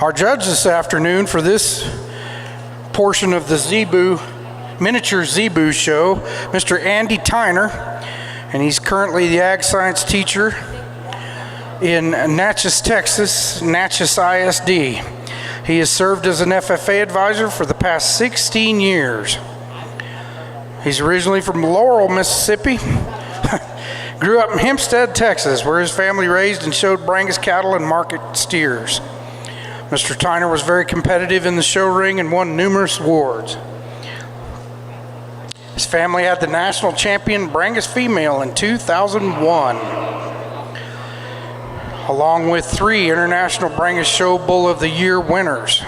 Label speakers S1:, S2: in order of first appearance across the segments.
S1: Our judge this afternoon for this portion of the Zebu, miniature Zebu show, Mr. Andy Tyner, and he's currently the ag science teacher in Natchez, Texas, Natchez ISD. He has served as an FFA advisor for the past 16 years. He's originally from Laurel, Mississippi. Grew up in Hempstead, Texas, where his family raised and showed Brangus cattle and market steers. Mr. Tyner was very competitive in the show ring and won numerous awards. His family had the national champion Brangus female in 2001, along with 3 International Brangus Show Bull of the Year winners.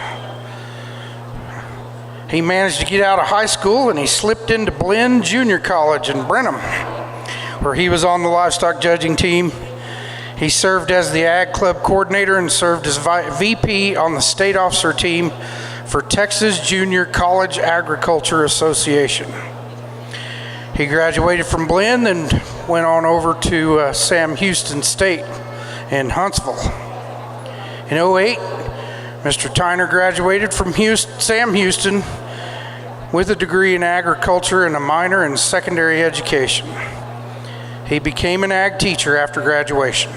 S1: He managed to get out of high school and he slipped into Blinn Junior College in Brenham, where he was on the livestock judging team. He served as the Ag Club coordinator and served as VP on the state officer team for Texas Junior College Agriculture Association. He graduated from Blinn and went on over to Sam Houston State in Huntsville. In 2008, Mr. Tyner graduated from Sam Houston with a degree in agriculture and a minor in secondary education. He became an ag teacher after graduation.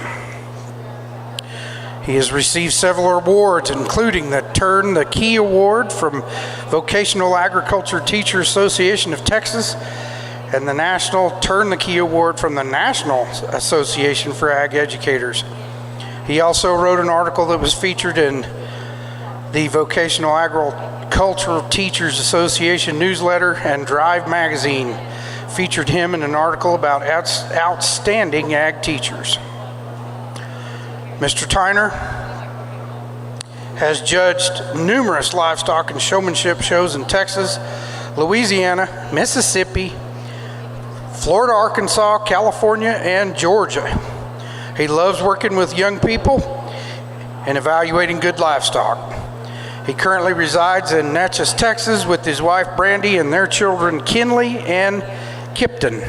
S1: He has received several awards, including the Turn the Key Award from Vocational Agriculture Teacher Association of Texas and the National Turn the Key Award from the National Association for Ag Educators. He also wrote an article that was featured in the Vocational Agricultural Teachers Association newsletter, and Drive magazine featured him in an article about outstanding ag teachers. Mr. Tyner has judged numerous livestock and showmanship shows in Texas, Louisiana, Mississippi, Florida, Arkansas, California, and Georgia. He loves working with young people and evaluating good livestock. He currently resides in Natchez, Texas with his wife Brandy and their children Kinley and Kipton.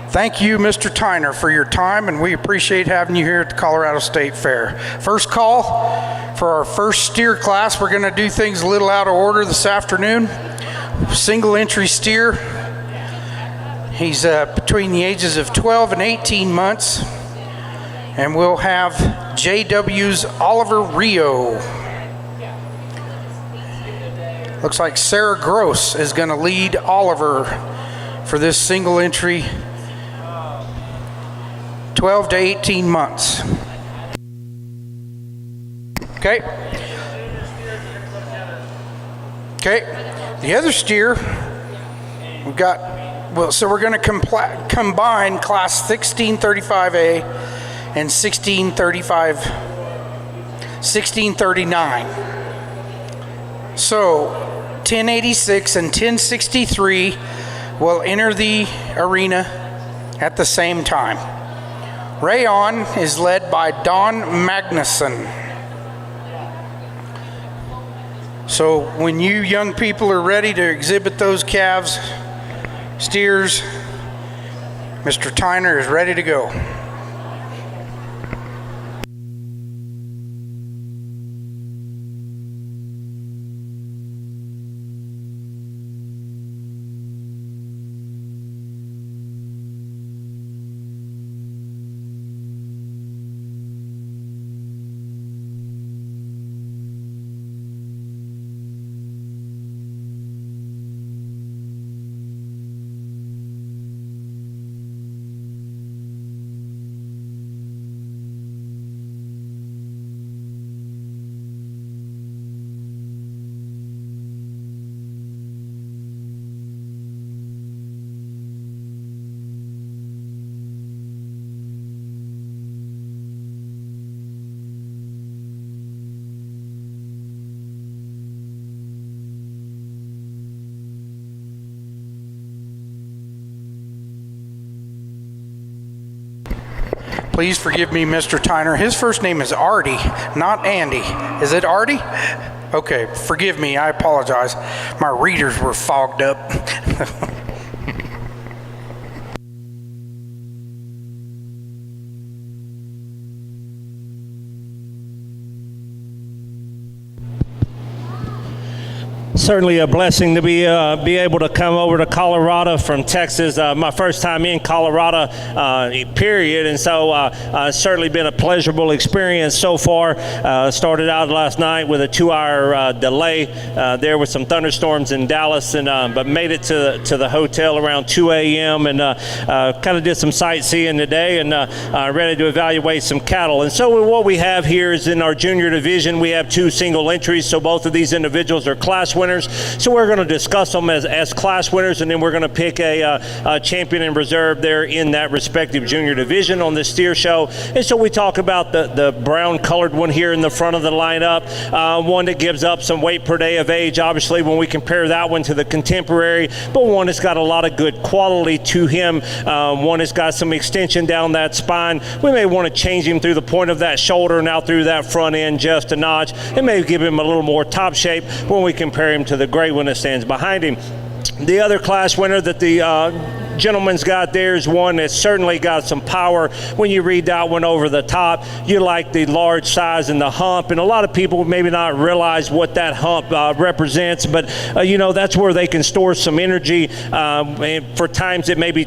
S1: Thank you, Mr. Tyner, for your time, and we appreciate having you here at the Colorado State Fair. First call for our first steer class. We're going to do things a little out of order this afternoon. Single entry steer. He's between the ages of 12 and 18 months. And we'll have JW's Oliver Rio. Looks like Sarah Gross is going to lead Oliver for this single entry, 12 to 18 months. Okay. The other steer, we've got, well, so we're going to combine class 1635A and 1639. So 1086 and 1063 will enter the arena at the same time. Rayon is led by Don Magnuson. So when you young people are ready to exhibit those calves, steers, Mr. Tyner is ready to go. Please forgive me, Mr. Tyner. His first name is Artie, not Andy. Is it Artie? Okay, forgive me. I apologize. My readers were fogged up.
S2: Certainly a blessing to be able to come over to Colorado from Texas. My first time in Colorado, period, and so it's certainly been a pleasurable experience so far. Started out last night with a 2-hour delay there with some thunderstorms in Dallas, and but made it to the hotel around 2 a.m. and kind of did some sightseeing today, and ready to evaluate some cattle. And so what we have here is in our junior division, we have 2 single entries, so both of these individuals are class winners. So we're going to discuss them as class winners, and then we're going to pick a champion in reserve there in that respective junior division on the steer show. And so we talk about the brown colored one here in the front of the lineup, one that gives up some weight per day of age, obviously, when we compare that one to the contemporary, but one that's got a lot of good quality to him, one that's got some extension down that spine. We may want to change him through the point of that shoulder and out through that front end just a notch. It may give him a little more top shape when we compare him to the gray one that stands behind him. The other class winner that the gentleman's got there is one that's certainly got some power. When you read that one over the top, you like the large size and the hump, and a lot of people maybe not realize what that hump represents, but you know, that's where they can store some energy and for times that maybe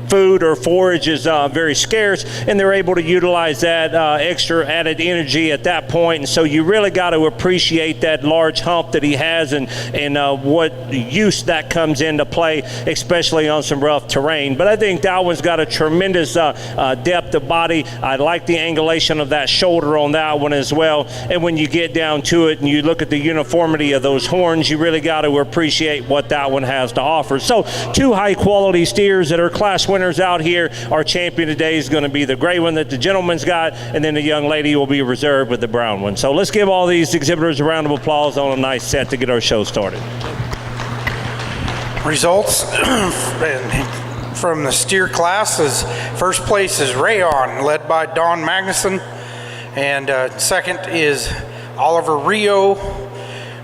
S2: food or forage is very scarce, and they're able to utilize that extra added energy at that point. And so you really got to appreciate that large hump that he has, and what use that comes into play, especially on some rough terrain. But I think that one's got a tremendous depth of body. I like the angulation of that shoulder on that one as well. And when you get down to it and you look at the uniformity of those horns, you really got to appreciate what that one has to offer. So 2 high quality steers that are class winners out here. Our champion today is going to be the gray one that the gentleman's got, and then the young lady will be reserved with the brown one. So let's give all these exhibitors a round of applause on a nice set to get our show started.
S1: Results from the steer class is first place is Rayon, led by Don Magnuson, and second is Oliver Rio,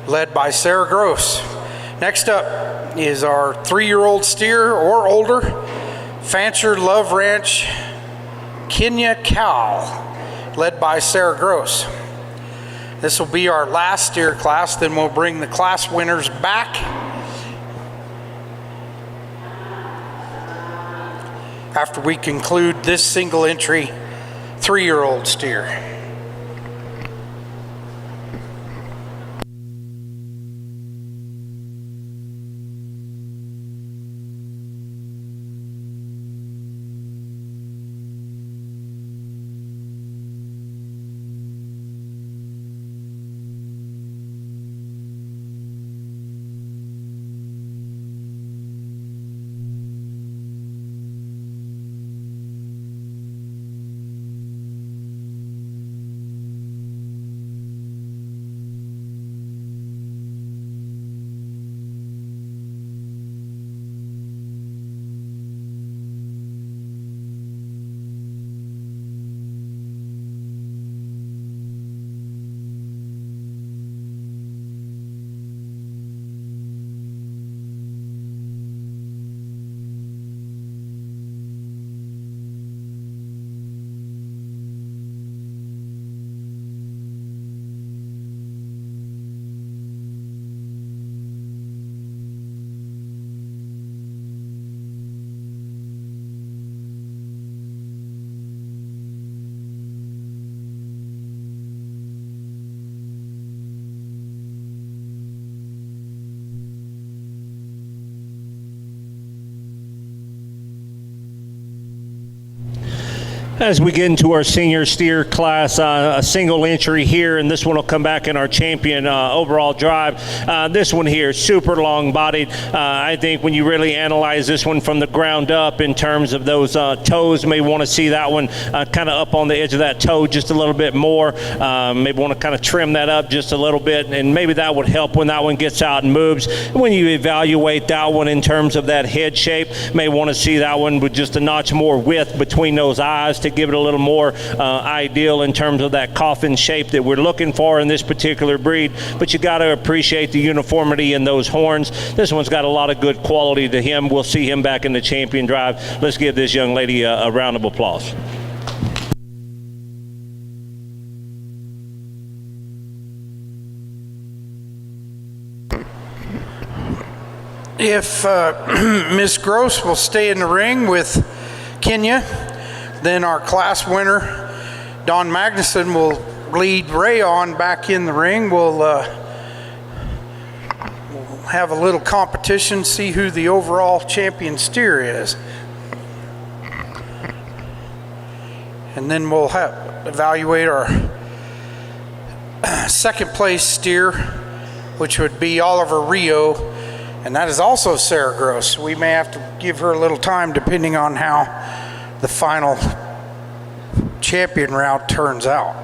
S1: led by Sarah Gross. Next up is our 3-year-old steer or older, Fancher Love Ranch Kenya Cow, led by Sarah Gross. This will be our last steer class, then we'll bring the class winners back after we conclude this single entry 3-year-old steer. As we get into our senior steer class, a single entry here, and this one will come back in our champion overall drive. This one here, super long bodied. I think when you really analyze this one from the ground up in terms of those toes, you may want to see that one kind of up on the edge of that toe just a little bit more. Maybe want to kind of trim that up just a little bit, and maybe that would help when that one gets out and moves. When you evaluate that one in terms of that head shape, may want to see that one with just a notch more width between those eyes to give it a little more ideal in terms of that coffin shape that we're looking for in this particular breed. But you got to appreciate the uniformity in those horns. This one's got a lot of good quality to him. We'll see him back in the champion drive. Let's give this young lady a round of applause. If Miss Gross will stay in the ring with Kenya, then our class winner, Don Magnuson, will lead Ray on back in the ring. We'll have a little competition, see who the overall champion steer is. And then we'll evaluate our second place steer, which would be Oliver Rio, and that is also Sarah Gross. We may have to give her a little time depending on how the final champion route turns out.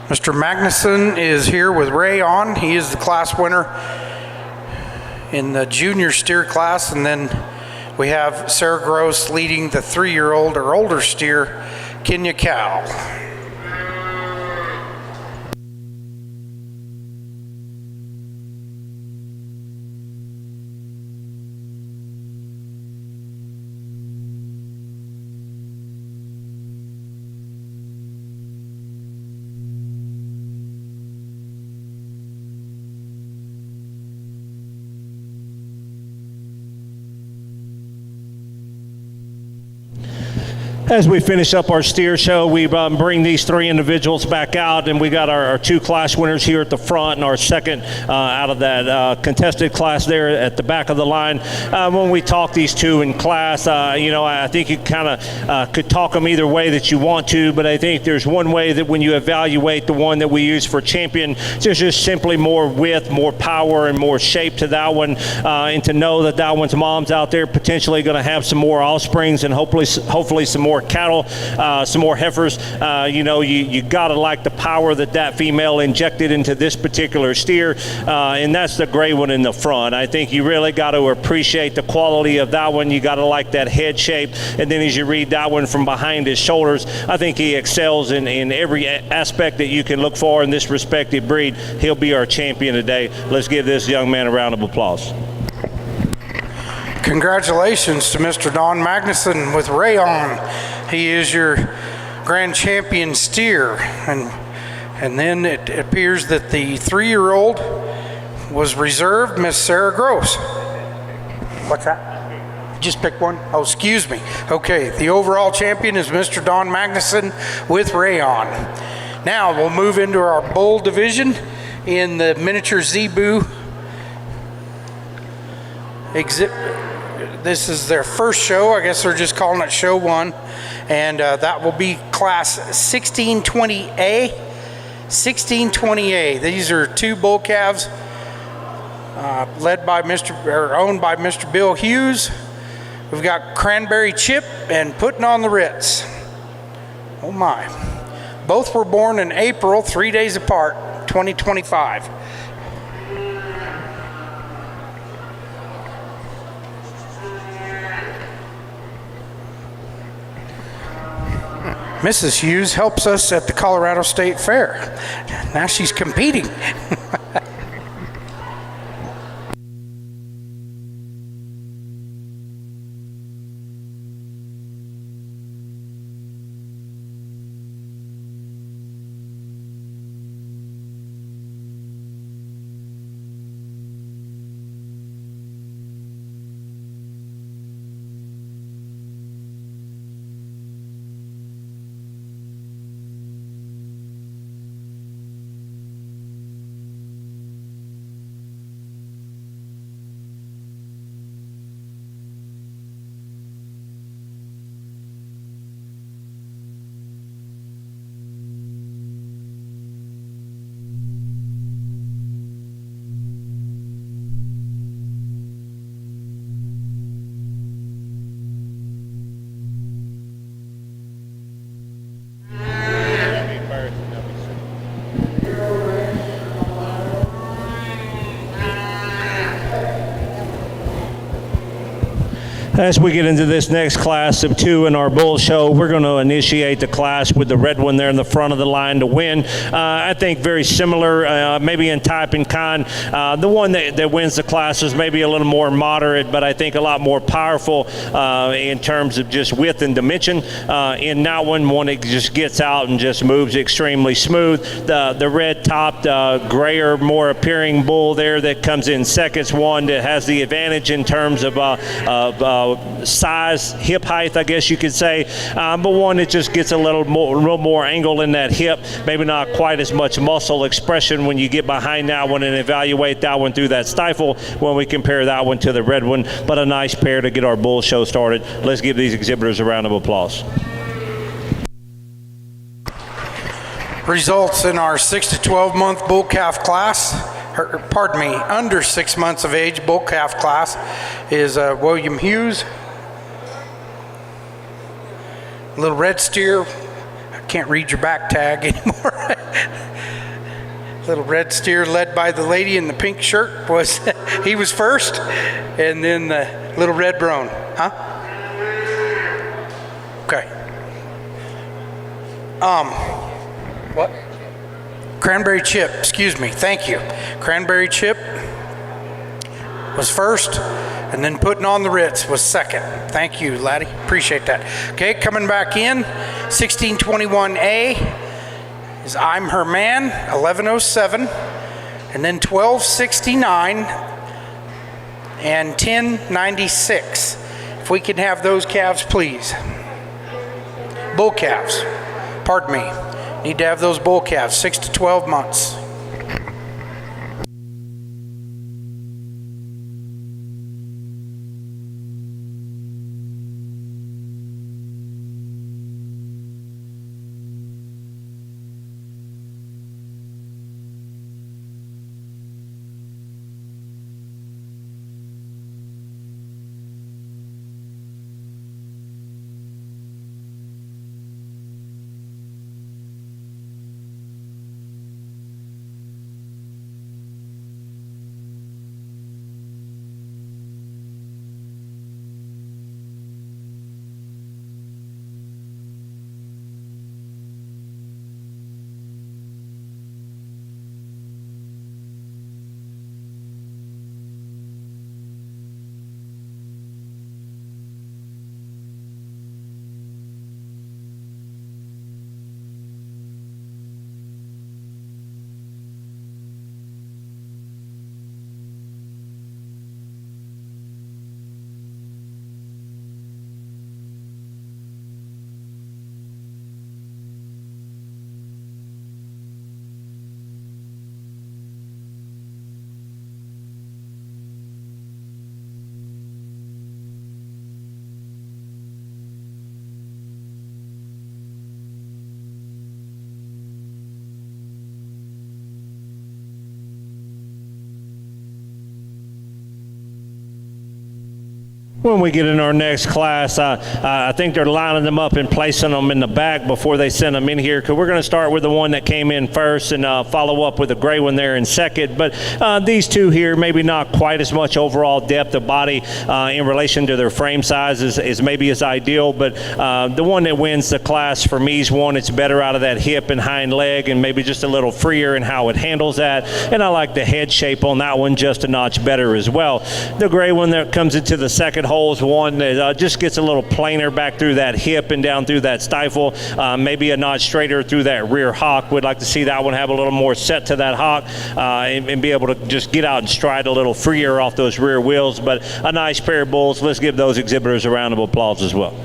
S1: Mr. Magnuson is here with Ray on. He is the class winner in the junior steer class, and then we have Sarah Gross leading the 3-year-old or older steer, Kenya Cow.
S2: As we finish up our steer show, we bring these 3 individuals back out, and we got our 2 class winners here at the front and our second out of that contested class there at the back of the line. When we talk these 2 in class, I think you kind of could talk them either way that you want to, but I think there's one way that when you evaluate the one that we use for champion, there's just simply more width, more power, and more shape to that one, and to know that that one's mom's out there potentially going to have some more offsprings and hopefully some more cattle, some more heifers. You gotta like the power that female injected into this particular steer, and that's the gray one in the front. I think you really got to appreciate the quality of that one. You got to like that head shape, and then as you read that one from behind his shoulders, I think he excels in every aspect that you can look for in this respective breed. He'll be our champion today. Let's give this young man a round of applause.
S1: Congratulations to Mr. Don Magnuson with Ray on. He is your grand champion steer. And then it appears that the 3-year-old was reserved, Miss Sarah Gross. What's that? Just pick one? Oh, excuse me. Okay, the overall champion is Mr. Don Magnuson with Ray on. Now we'll move into our bull division in the miniature Zebu This is their first show. I guess they're just calling it show 1. And that will be class 1620A. 1620A. These are 2 bull calves owned by Mr. Bill Hughes. We've got Cranberry Chip and Putting on the Ritz. Oh my. Both were born in April, 3 days apart, 2025. Mrs. Hughes helps us at the Colorado State Fair. Now she's competing.
S2: As we get into this next class of 2 in our bull show, we're going to initiate the class with the red one there in the front of the line to win. I think very similar, maybe in type and kind. The one that wins the class is maybe a little more moderate, but I think a lot more powerful in terms of just width and dimension. In that one that just gets out and just moves extremely smooth. The red-topped, grayer, more appearing bull there that comes in second's one that has the advantage in terms of size, hip height, I guess you could say, but one that just gets a little more angle in that hip, maybe not quite as much muscle expression when you get behind that one and evaluate that one through that stifle when we compare that one to the red one. But a nice pair to get our bull show started. Let's give these exhibitors a round of applause.
S1: Results in our 6 to 12 month bull calf class, under 6 months of age bull calf class is William Hughes. Little red steer. I can't read your back tag anymore. Little red steer led by the lady in the pink shirt he was first, and then the little red brown. Okay. What? Cranberry Chip, excuse me, thank you. Cranberry Chip was first, and then Putting on the Ritz was second. Thank you, laddie, appreciate that. Okay, coming back in, 1621A is I'm Her Man, 1107, and then 1269 and 1096. If we can have those calves, please. Bull calves, pardon me. Need to have those bull calves, 6 to 12 months.
S2: When we get in our next class, I think they're lining them up and placing them in the back before they send them in here, because we're going to start with the one that came in first and follow up with the gray one there in second. But these two here, maybe not quite as much overall depth of body in relation to their frame size is maybe as ideal, but the one that wins the class for me is one that's better out of that hip and hind leg and maybe just a little freer in how it handles that. And I like the head shape on that one just a notch better as well. The gray one that comes into the second hole is one that just gets a little plainer back through that hip and down through that stifle, maybe a notch straighter through that rear hock. We'd like to see that one have a little more set to that hock and be able to just get out and stride a little freer off those rear wheels. But a nice pair of bulls. Let's give those exhibitors a round of applause as well.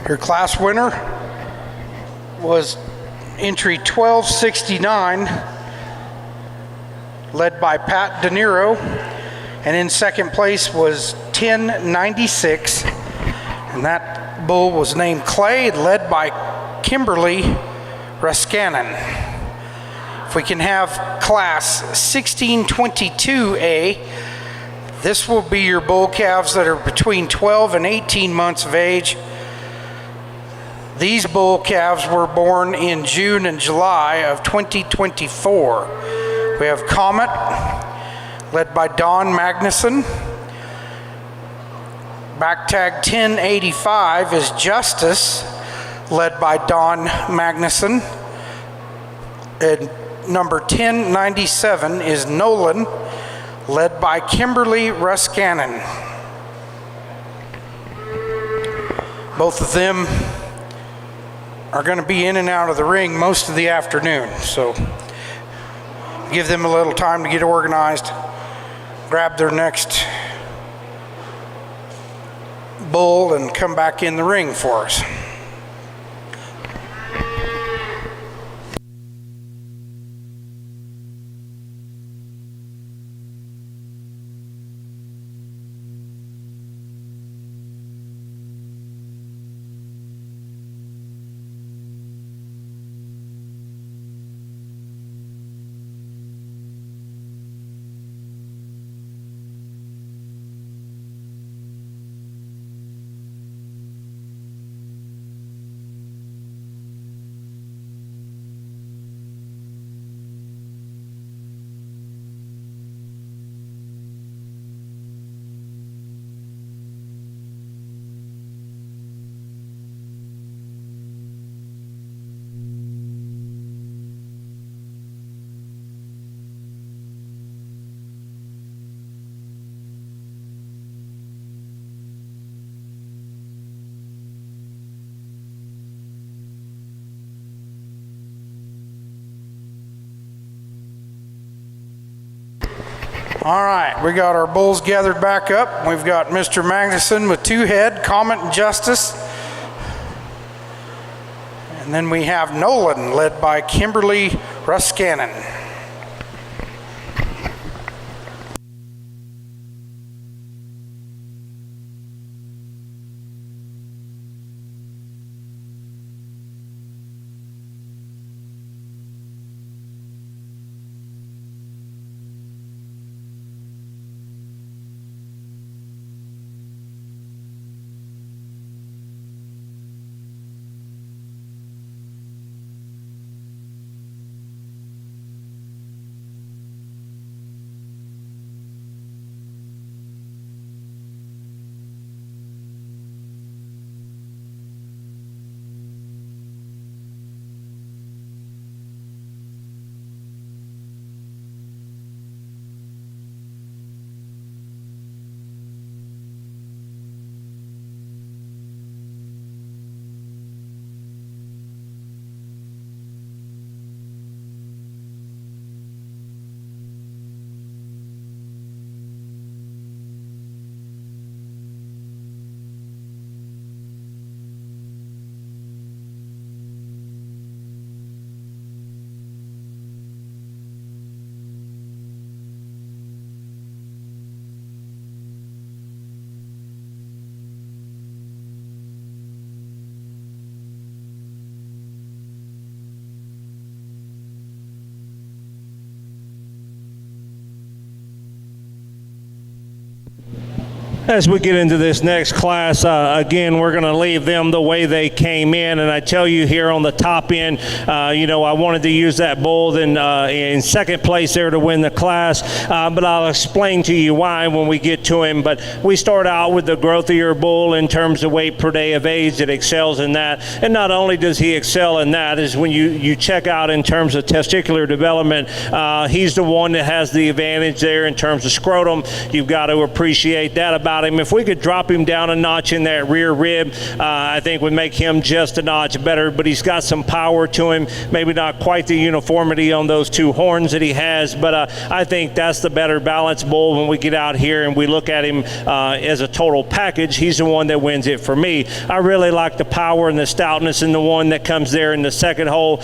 S1: Your class winner was entry 1269, led by Pat De Niro, and in second place was 1096, and that bull was named Clay, led by Kimberly Raskanen. If we can have class 1622A, this will be your bull calves that are between 12 and 18 months of age. These bull calves were born in June and July of 2024. We have Comet, led by Don Magnuson. Back tag 1085 is Justice, led by Don Magnuson. And number 1097 is Nolan, led by Kimberly Ruskanen. Both of them are going to be in and out of the ring most of the afternoon, so give them a little time to get organized, grab their next bull, and come back in the ring for us. All right, we got our bulls gathered back up. We've got Mr. Magnuson with 2 head, Comet and Justice. And then we have Nolan, led by Kimberly Ruskanen.
S2: As we get into this next class, again, we're going to leave them the way they came in. And I tell you here on the top end, I wanted to use that bull in second place there to win the class. But I'll explain to you why when we get to him. But we start out with the growth of your bull in terms of weight per day of age. It excels in that. And not only does he excel in that, is when you check out in terms of testicular development, he's the one that has the advantage there in terms of scrotum. You've got to appreciate that about him. If we could drop him down a notch in that rear rib, I think would make him just a notch better, but he's got some power to him, maybe not quite the uniformity on those 2 horns that he has, but I think that's the better balanced bull when we get out here and we look at him as a total package. He's the one that wins it for me. I really like the power and the stoutness in the one that comes there in the second hole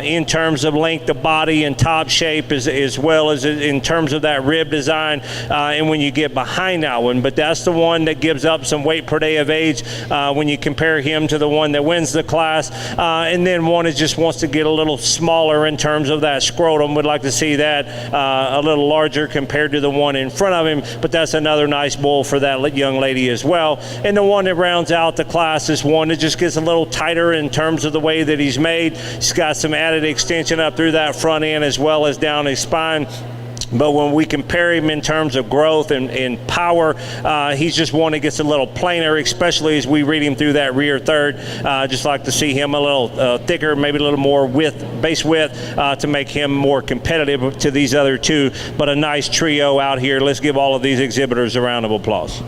S2: in terms of length of body and top shape as well as in terms of that rib design and when you get behind that one. But but that's the one that gives up some weight per day of age when you compare him to the one that wins the class. And then one is just wants to get a little smaller in terms of that scrotum. Would like to see that a little larger compared to the one in front of him, but that's another nice bull for that young lady as well. And the one that rounds out the class is one that just gets a little tighter in terms of the way that he's made. He's got some added extension up through that front end as well as down his spine. But when we compare him in terms of growth and power, he's just one that gets a little plainer, especially as we read him through that rear third. Just like to see him a little thicker, maybe a little more base width to make him more competitive to these other two. But a nice trio out here. Let's give all of these exhibitors a round of applause.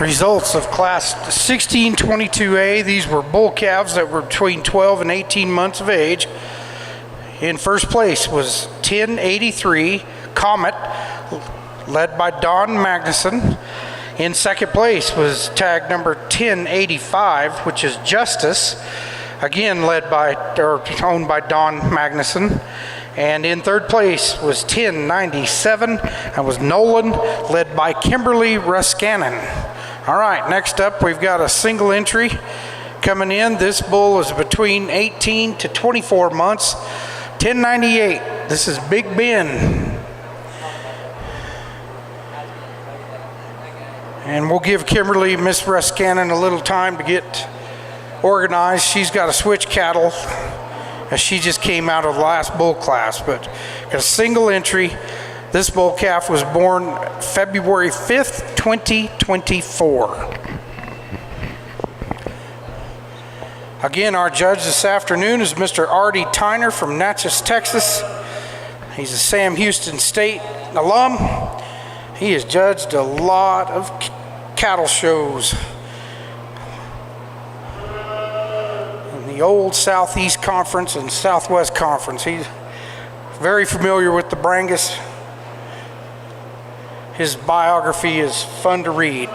S1: Results of Class 1622A. These were bull calves that were between 12 and 18 months of age. In first place was 1083 Comet, led by Don Magnuson. In second place was tag number 1085, which is Justice, again owned by Don Magnuson. And in third place was 1097, and was Nolan, led by Kimberly Ruskanen. All right, next up we've got a single entry coming in. This bull is between 18 to 24 months. 1098, this is Big Ben. And we'll give Kimberly, Miss Ruskanen, a little time to get organized. She's got to switch cattle as she just came out of the last bull class, but got a single entry. This bull calf was born February 5th, 2024. Again, our judge this afternoon is Mr. Artie Tyner from Natchez, Texas. He's a Sam Houston State alum. He has judged a lot of cattle shows in the old Southeast Conference and Southwest Conference. He's very familiar with the Brangus. His biography is fun to read.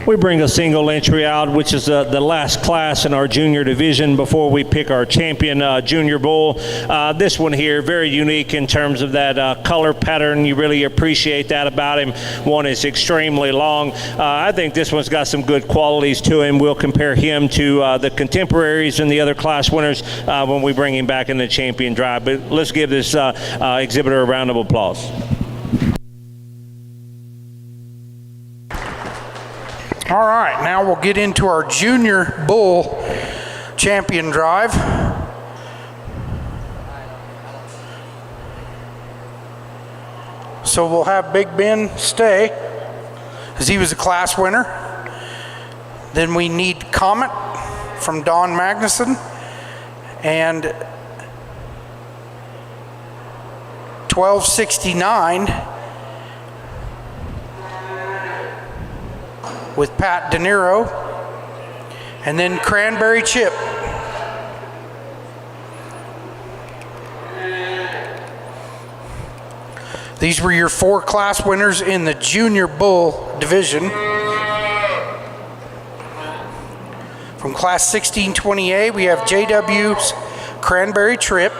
S2: We bring a single entry out, which is the last class in our junior division before we pick our champion junior bull. This one here, very unique in terms of that color pattern. You really appreciate that about him. One is extremely long. I think this one's got some good qualities to him. We'll compare him to the contemporaries and the other class winners when we bring him back in the champion drive. But let's give this exhibitor a round of applause.
S1: All right, now we'll get into our junior bull champion drive. So we'll have Big Ben stay, as he was a class winner. Then we need Comet from Don Magnuson, and 1269 with Pat De Niro, and then Cranberry Chip. These were your 4 class winners in the junior bull division. From class 1620A, we have JW's Cranberry Chip,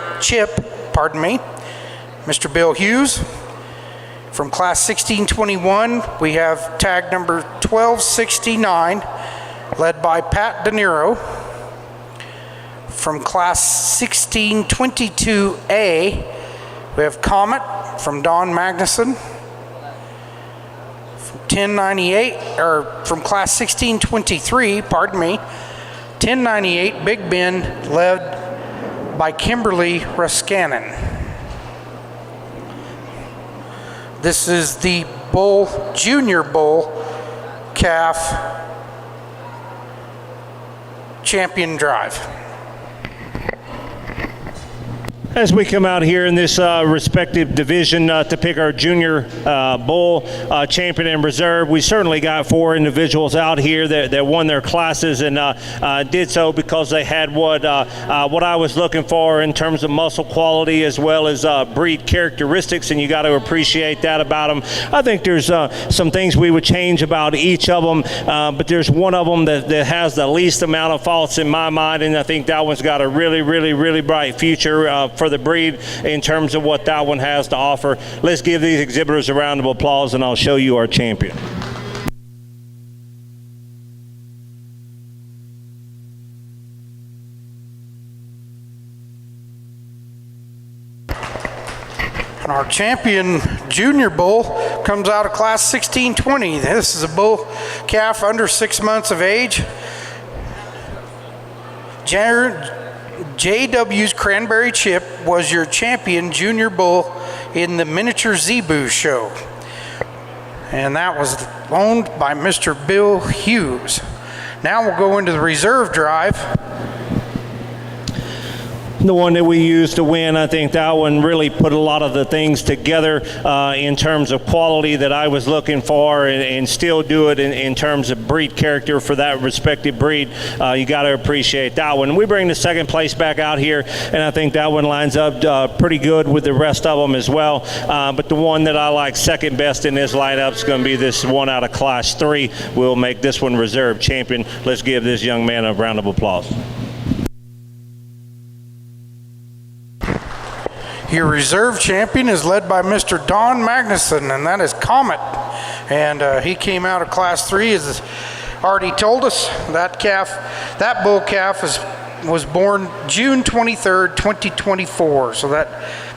S1: Mr. Bill Hughes. From class 1621, we have tag number 1269, led by Pat De Niro. from class 1622A, we have Comet from Don Magnuson. From 1098, or from class 1623, pardon me, 1098 Big Ben, led by Kimberly Ruskanen. This is the bull, junior bull calf champion drive.
S2: As we come out here in this respective division to pick our junior bull champion and reserve, we certainly got 4 individuals out here that won their classes and did so because they had what I was looking for in terms of muscle quality as well as breed characteristics, and you got to appreciate that about them. I think there's some things we would change about each of them, but there's one of them that has the least amount of faults in my mind, and I think that one's got a really, really, really bright future for the breed in terms of what that one has to offer. Let's give these exhibitors a round of applause and I'll show you our champion.
S1: And our champion junior bull comes out of class 1620. This is a bull calf under 6 months of age. JW's Cranberry Chip was your champion junior bull in the miniature Zebu show. And that was owned by Mr. Bill Hughes. Now we'll go into the reserve drive.
S2: The one that we used to win, I think that one really put a lot of the things together in terms of quality that I was looking for, and still do it in terms of breed character for that respective breed. You got to appreciate that one. We bring the second place back out here, and I think that one lines up pretty good with the rest of them as well. But the one that I like second best in this lineup is going to be this one out of class 3. We'll make this one reserve champion. Let's give this young man a round of applause.
S1: Your reserve champion is led by Mr. Don Magnuson, and that is Comet. And he came out of class 3, as already told us. That bull calf was born June 23rd, 2024. So that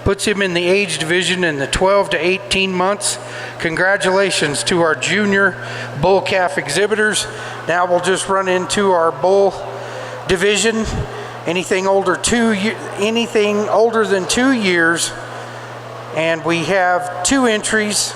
S1: puts him in the age division in the 12 to 18 months. Congratulations to our junior bull calf exhibitors. Now we'll just run into our bull division. Anything older than 2 years, and we have 2 entries.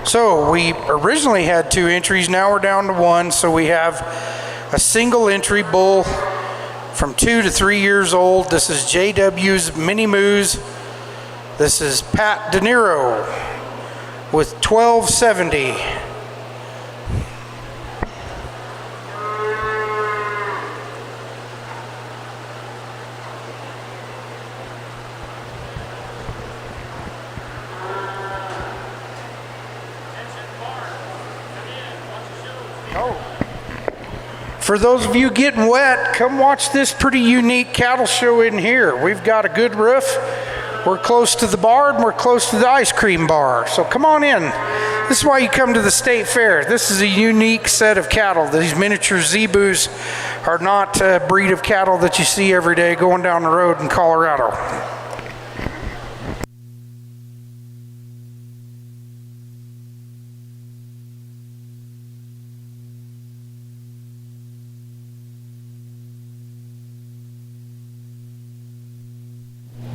S1: So we originally had 2 entries, now we're down to 1, so we have a single entry bull from 2 to 3 years old. This is JW's Mini Moose. This is Pat De Niro with 1270. For those of you getting wet, come watch this pretty unique cattle show in here. We've got a good roof. We're close to the bar and we're close to the ice cream bar. So come on in. This is why you come to the state fair. This is a unique set of cattle. These miniature Zebus are not a breed of cattle that you see every day going down the road in Colorado.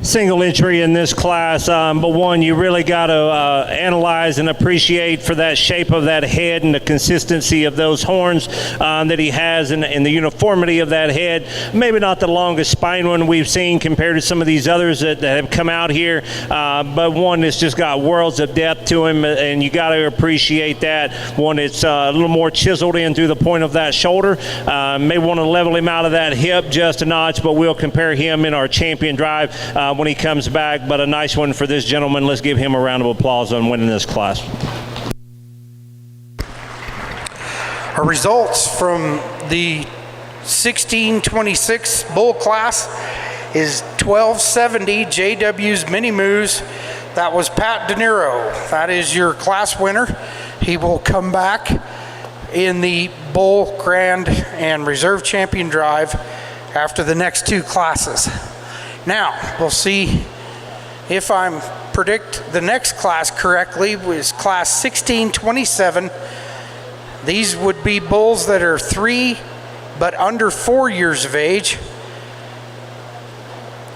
S2: Single entry in this class, but one you really got to analyze and appreciate for that shape of that head and the consistency of those horns that he has, and the uniformity of that head. Maybe not the longest spine one we've seen compared to some of these others that have come out here, but one that's just got worlds of depth to him, and you got to appreciate that. One that's a little more chiseled in through the point of that shoulder. May want to level him out of that hip just a notch, but we'll compare him in our champion drive when he comes back. But a nice one for this gentleman. Let's give him a round of applause on winning this class.
S1: Our results from the 1626 bull class is 1270 JW's Mini Moose. That was Pat De Niro. That is your class winner. He will come back in the Bull Grand and Reserve Champion Drive after the next two classes. Now, we'll see if I predict the next class correctly. Is class 1627. These would be bulls that are 3 but under 4 years of age.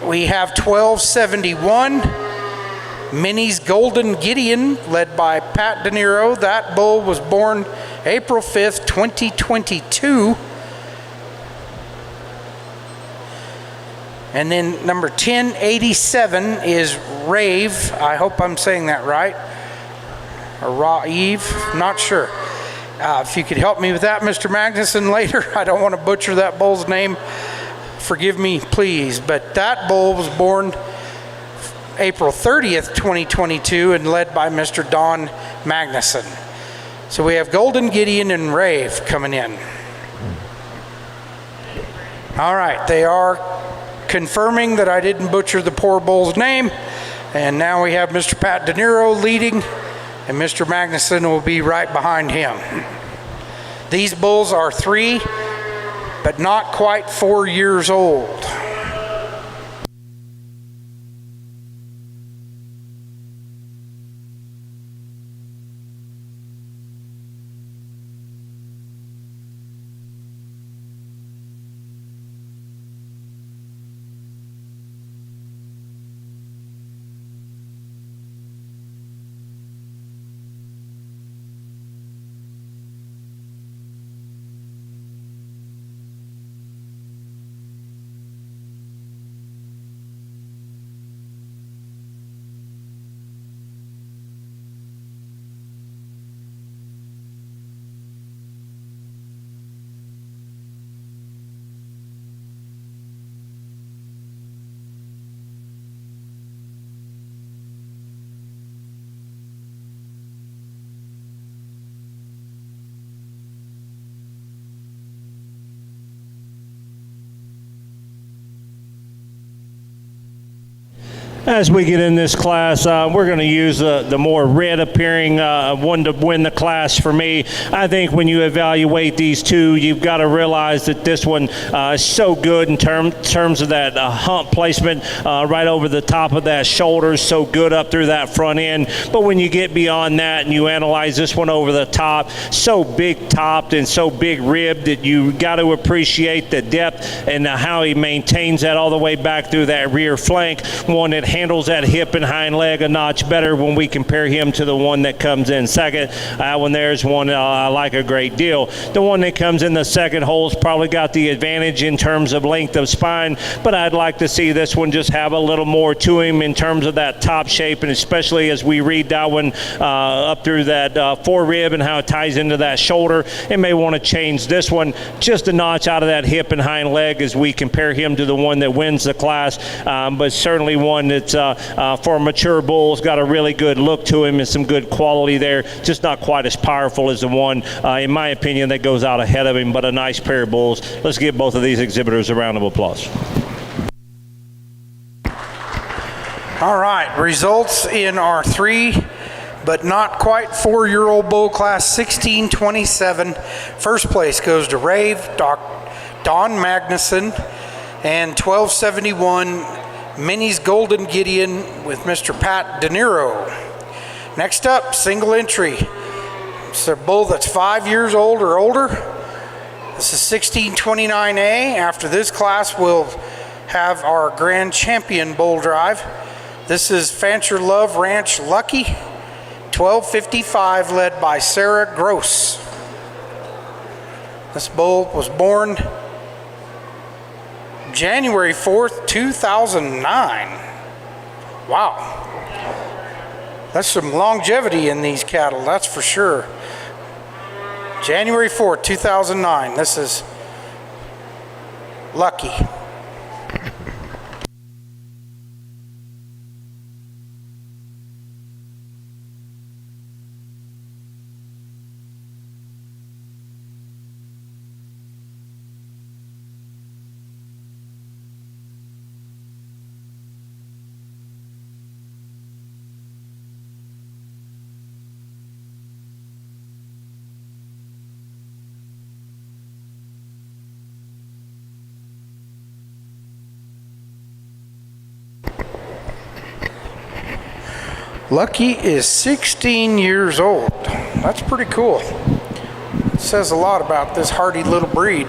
S1: We have 1271 Minnie's Golden Gideon, led by Pat De Niro. That bull was born April 5th, 2022. And then number 1087 is Rave. I hope I'm saying that right. Or Rave, not sure. If you could help me with that, Mr. Magnuson, later. I don't want to butcher that bull's name. Forgive me, please. But that bull was born April 30th, 2022, and led by Mr. Don Magnuson. So we have Golden Gideon and Rave coming in. All right, they are confirming that I didn't butcher the poor bull's name. And now we have Mr. Pat De Niro leading, and Mr. Magnuson will be right behind him. These bulls are 3, but not quite 4 years old.
S2: As we get in this class, we're going to use the more red appearing one to win the class for me. I think when you evaluate these two, you've got to realize that this one is so good in terms of that hump placement right over the top of that shoulder, so good up through that front end. But when you get beyond that and you analyze this one over the top, so big topped and so big ribbed that you got to appreciate the depth and how he maintains that all the way back through that rear flank. One that handles that hip and hind leg a notch better when we compare him to the one that comes in second. That one there is one I like a great deal. The one that comes in the second hole's probably got the advantage in terms of length of spine, but I'd like to see this one just have a little more to him in terms of that top shape, and especially as we read that one up through that forerib and how it ties into that shoulder. It may want to change this one just a notch out of that hip and hind leg as we compare him to the one that wins the class, but certainly one that's for a mature bull has got a really good look to him and some good quality there, just not quite as powerful as the one, in my opinion, that goes out ahead of him, but a nice pair of bulls. Let's give both of these exhibitors a round of applause.
S1: All right, results in our 3 but not quite 4-year-old bull class 1627. First place goes to Rave, Don Magnuson, and 1271 Minnie's Golden Gideon with Mr. Pat De Niro. Next up, single entry. It's a bull that's 5 years old or older. This is 1629A. After this class, we'll have our Grand Champion Bull Drive. This is Fancher Love Ranch Lucky, 1255, led by Sarah Gross. This bull was born January 4th, 2009. Wow. That's some longevity in these cattle, that's for sure. January 4th, 2009. This is Lucky. Lucky is 16 years old. That's pretty cool. It says a lot about this hardy little breed.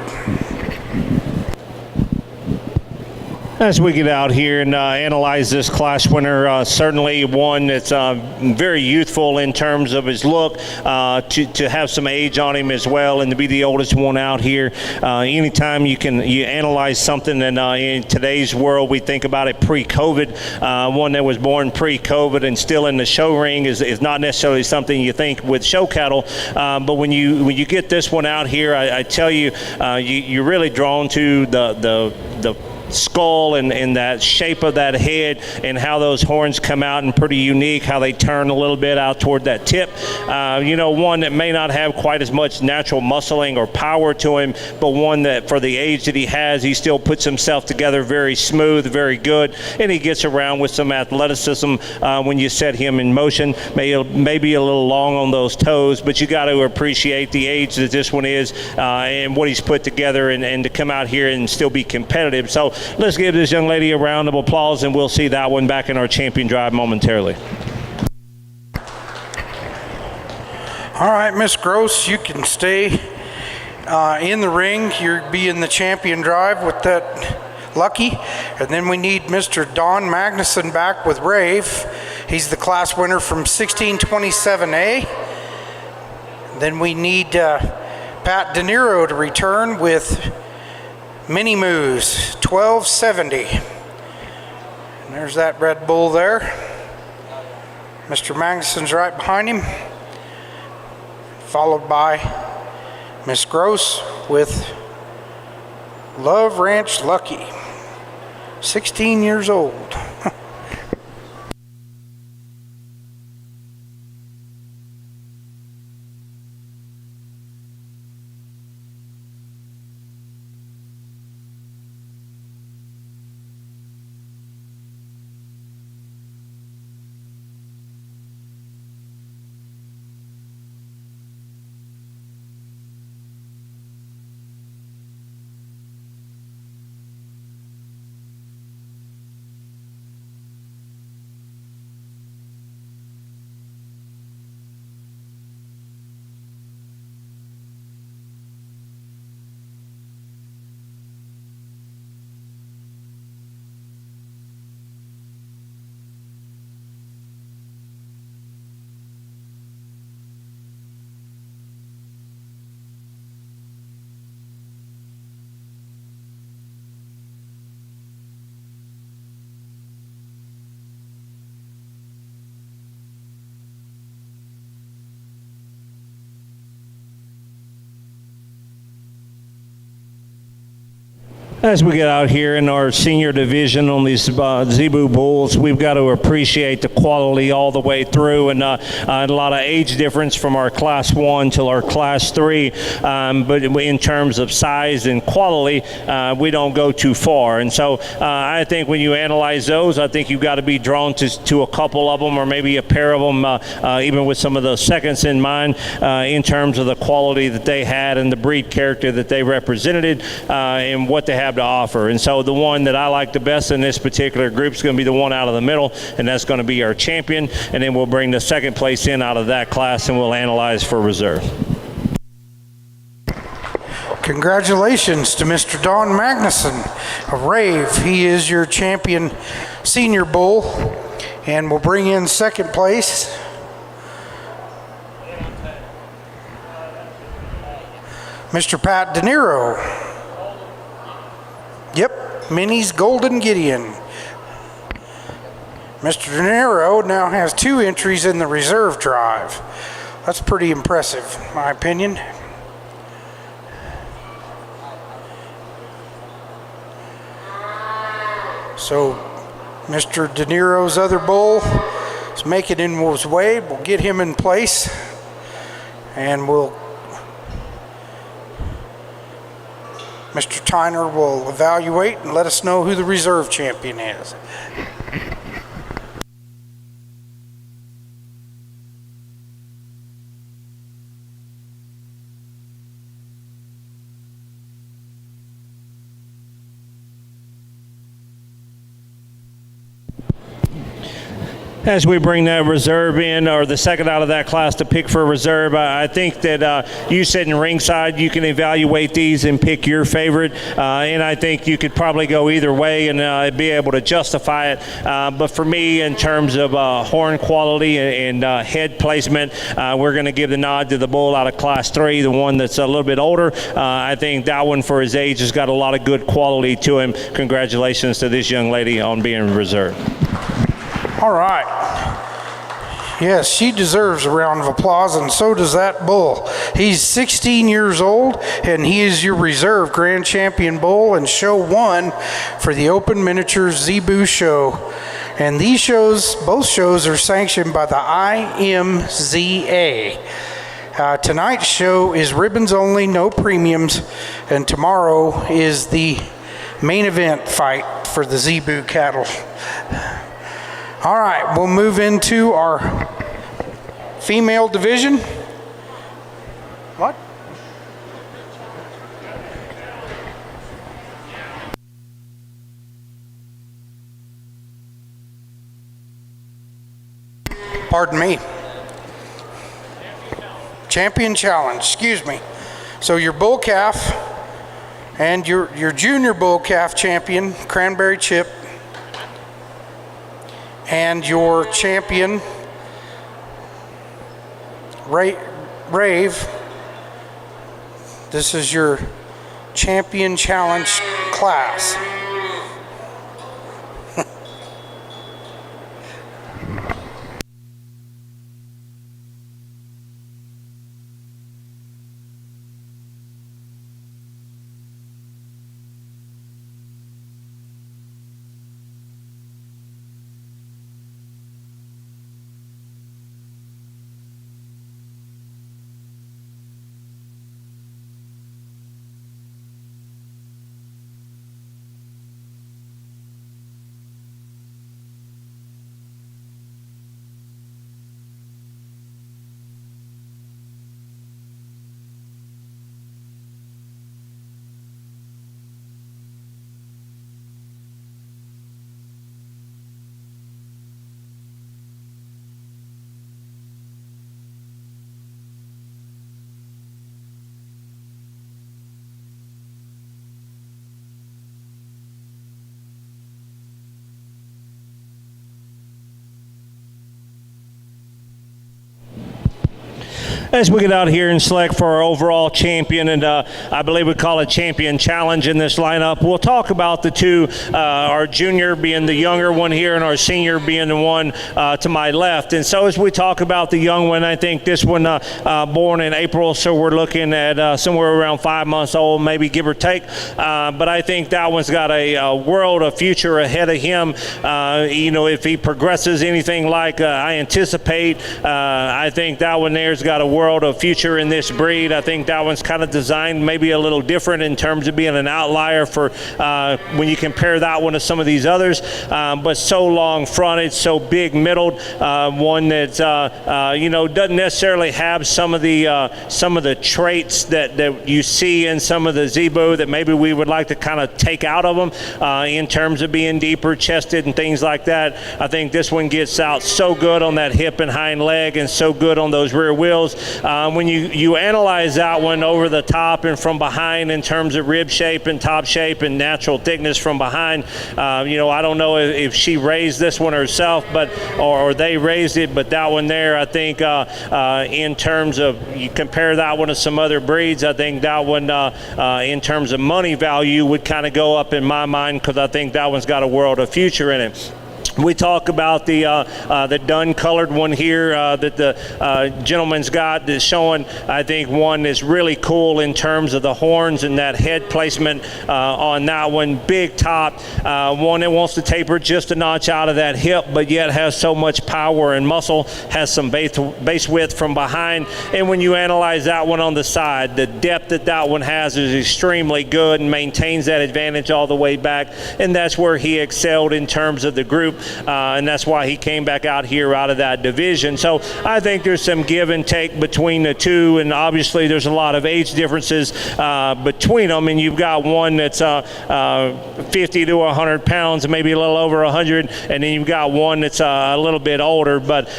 S2: As we get out here and analyze this class winner, certainly one that's very youthful in terms of his look, to have some age on him as well, and to be the oldest one out here. Anytime you analyze something, and in today's world we think about it pre-COVID, one that was born pre-COVID and still in the show ring is not necessarily something you think with show cattle. But when you get this one out here, I tell you, you're really drawn to the skull and that shape of that head, and how those horns come out, and pretty unique how they turn a little bit out toward that tip. One that may not have quite as much natural muscling or power to him, but one that for the age that he has, he still puts himself together very smooth, very good, and he gets around with some athleticism when you set him in motion. Maybe a little long on those toes, but you got to appreciate the age that this one is, and what he's put together, and to come out here and still be competitive. So let's give this young lady a round of applause, and we'll see that one back in our champion drive momentarily.
S1: All right, Miss Gross, you can stay in the ring. You'll be in the champion drive with that Lucky. And then we need Mr. Don Magnuson back with Rave. He's the class winner from 1627A. Then we need Pat De Niro to return with Mini Moose 1270. And there's that Red Bull there. Mr. Magnuson's right behind him, followed by Miss Gross with Love Ranch Lucky, 16 years old.
S2: As we get out here in our senior division on these Zebu bulls, we've got to appreciate the quality all the way through, and a lot of age difference from our class 1 till our class 3. But in terms of size and quality, we don't go too far. And so I think when you analyze those, I think you've got to be drawn to a couple of them, or maybe a pair of them, even with some of the seconds in mind, in terms of the quality that they had and the breed character that they represented, and what they have to offer. And so the one that I like the best in this particular group is going to be the one out of the middle, and that's going to be our champion. And then we'll bring the second place in out of that class, and we'll analyze for reserve.
S1: Congratulations to Mr. Don Magnuson of Rave. He is your champion senior bull, and we'll bring in second place Mr. Pat De Niro. Yep, Minnie's Golden Gideon. Mr. De Niro now has 2 entries in the reserve drive. That's pretty impressive, in my opinion. So, Mr. De Niro's other bull is making his way. We'll get him in place, and Mr. Tyner will evaluate and let us know who the reserve champion is.
S2: As we bring that reserve in, or the second out of that class to pick for reserve, I think that you sitting ringside, you can evaluate these and pick your favorite, and I think you could probably go either way and be able to justify it. But for me, in terms of horn quality and head placement, we're going to give the nod to the bull out of Class 3, the one that's a little bit older. I think that one, for his age, has got a lot of good quality to him. Congratulations to this young lady on being reserved.
S1: All right. Yes, she deserves a round of applause, and so does that bull. He's 16 years old, and he is your reserve grand champion bull in show 1 for the Open Miniatures Zebu show. And these shows, both shows, are sanctioned by the IMZA. Tonight's show is ribbons only, no premiums, and tomorrow is the main event fight for the Zebu cattle. All right, we'll move into our female division. What? Pardon me. Champion challenge, excuse me. So your bull calf and your junior bull calf champion, Cranberry Chip, and your champion, Rave. This is your champion challenge class.
S2: As we get out here and select for our overall champion, and I believe we call it champion challenge in this lineup, we'll talk about the two, our junior being the younger one here and our senior being the one to my left. And so as we talk about the young one, I think this one born in April, so we're looking at somewhere around 5 months old, maybe give or take. But I think that one's got a world of future ahead of him. If he progresses anything like I anticipate, I think that one there's got a world of future in this breed. I think that one's kind of designed maybe a little different in terms of being an outlier for when you compare that one to some of these others, but so long fronted, so big middled, one that doesn't necessarily have some of the traits that you see in some of the Zebu that maybe we would like to kind of take out of them in terms of being deeper chested and things like that. I think this one gets out so good on that hip and hind leg and so good on those rear wheels. When you analyze that one over the top and from behind in terms of rib shape and top shape and natural thickness from behind, I don't know if she raised this one herself, or they raised it, but that one there, I think in terms of, you compare that one to some other breeds, I think that one in terms of money value would kind of go up in my mind, because I think that one's got a world of future in it. We talk about the dun colored one here that the gentleman's got that's showing, I think, one is really cool in terms of the horns and that head placement on that one. Big top, one that wants to taper just a notch out of that hip, but yet has so much power and muscle, has some base width from behind. And when you analyze that one on the side, the depth that one has is extremely good and maintains that advantage all the way back. And that's where he excelled in terms of the group. and that's why he came back out here out of that division. So I think there's some give and take between the two, and obviously there's a lot of age differences between them, and you've got one that's 50 to 100 pounds, maybe a little over 100, and then you've got one that's a little bit older. But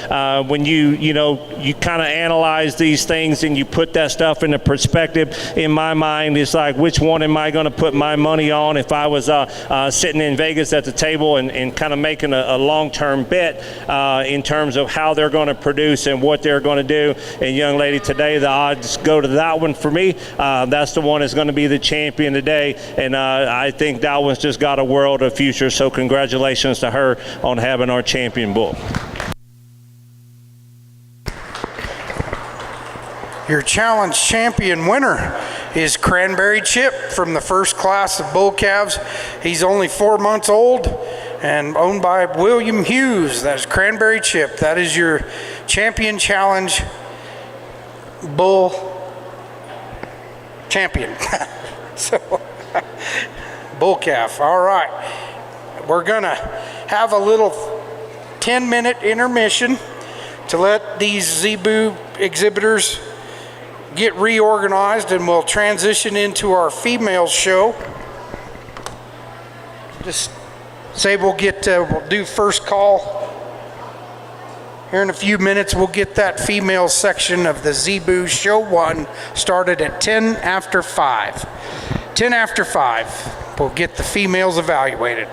S2: when you kind of analyze these things and you put that stuff into perspective, in my mind, it's like, which one am I going to put my money on if I was sitting in Vegas at the table and kind of making a long-term bet in terms of how they're going to produce and what they're going to do. And young lady, today the odds go to that one for me. That's the one that's going to be the champion today, and I think that one's just got a world of future. So congratulations to her on having our champion bull.
S1: Your challenge champion winner is Cranberry Chip from the first class of bull calves. He's only 4 months old and owned by William Hughes. That's Cranberry Chip. That is your champion challenge bull champion. So, bull calf. All right. We're going to have a little 10-minute intermission to let these Zebu exhibitors get reorganized, and we'll transition into our females show. Just say we'll do first call here in a few minutes. We'll get that female section of the Zebu show 1 started at 10 after 5. 10 after 5, we'll get the females evaluated.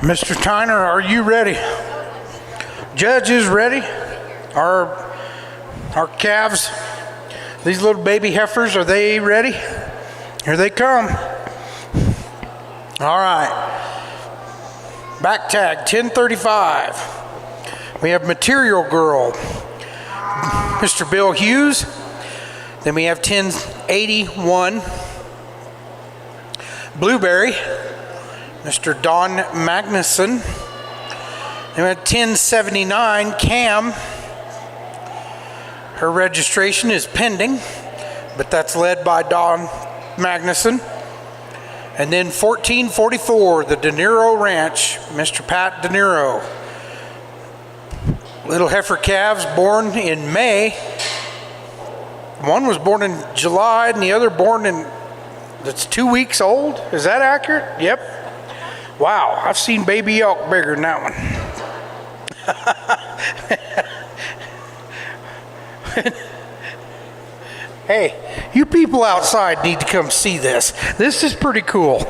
S1: Mr. Tyner, are you ready? Judge is ready. Our calves, these little baby heifers, are they ready? Here they come. All right. Back tag 1035. We have Material Girl, Mr. Bill Hughes. Then we have 1081, Blueberry, Mr. Don Magnuson. Then we have 1079, Cam. Her registration is pending, but that's led by Don Magnuson. And then 1444, the De Niro Ranch, Mr. Pat De Niro. Little heifer calves born in May. One was born in July and the other born that's 2 weeks old. Is that accurate? Yep. Wow, I've seen baby elk bigger than that one. Hey, you people outside need to come see this. This is pretty cool.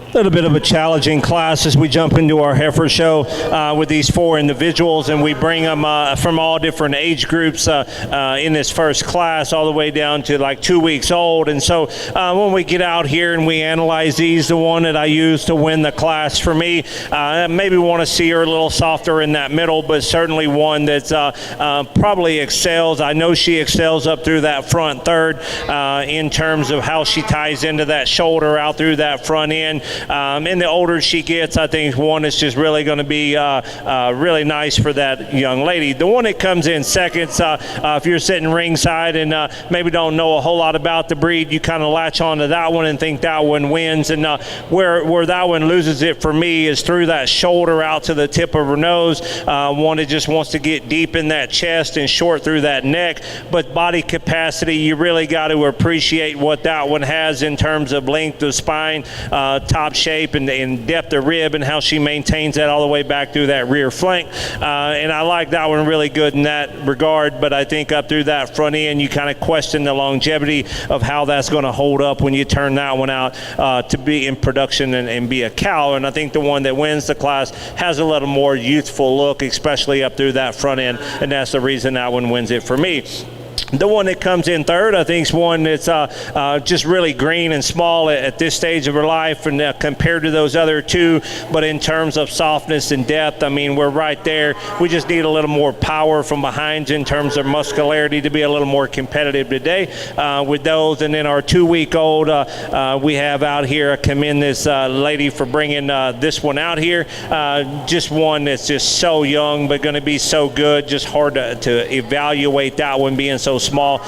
S2: A little bit of a challenging class as we jump into our heifer show with these four individuals, and we bring them from all different age groups in this first class, all the way down to like 2 weeks old. And so when we get out here and we analyze these, the one that I use to win the class for me, maybe want to see her a little softer in that middle, but certainly one that's probably excels. I know she excels up through that front third in terms of how she ties into that shoulder out through that front end. And the older she gets, I think one is just really going to be really nice for that young lady. The one that comes in second, if you're sitting ringside and maybe don't know a whole lot about the breed, you kind of latch onto that one and think that one wins. And where that one loses it for me is through that shoulder out to the tip of her nose. One that just wants to get deep in that chest and short through that neck. But body capacity, you really got to appreciate what that one has in terms of length of spine, top shape, and depth of rib, and how she maintains that all the way back through that rear flank. And I like that one really good in that regard, but I think up through that front end, you kind of question the longevity of how that's going to hold up when you turn that one out to be in production and be a cow. And I think the one that wins the class has a little more youthful look, especially up through that front end, and that's the reason that one wins it for me. The one that comes in third, I think, is one that's just really green and small at this stage of her life, and compared to those other two. But in terms of softness and depth, I mean, we're right there. We just need a little more power from behind in terms of muscularity to be a little more competitive today with those. And then our 2-week-old we have out here. I commend this lady for bringing this one out here. Just one that's just so young, but going to be so good. Just hard to evaluate that one being so small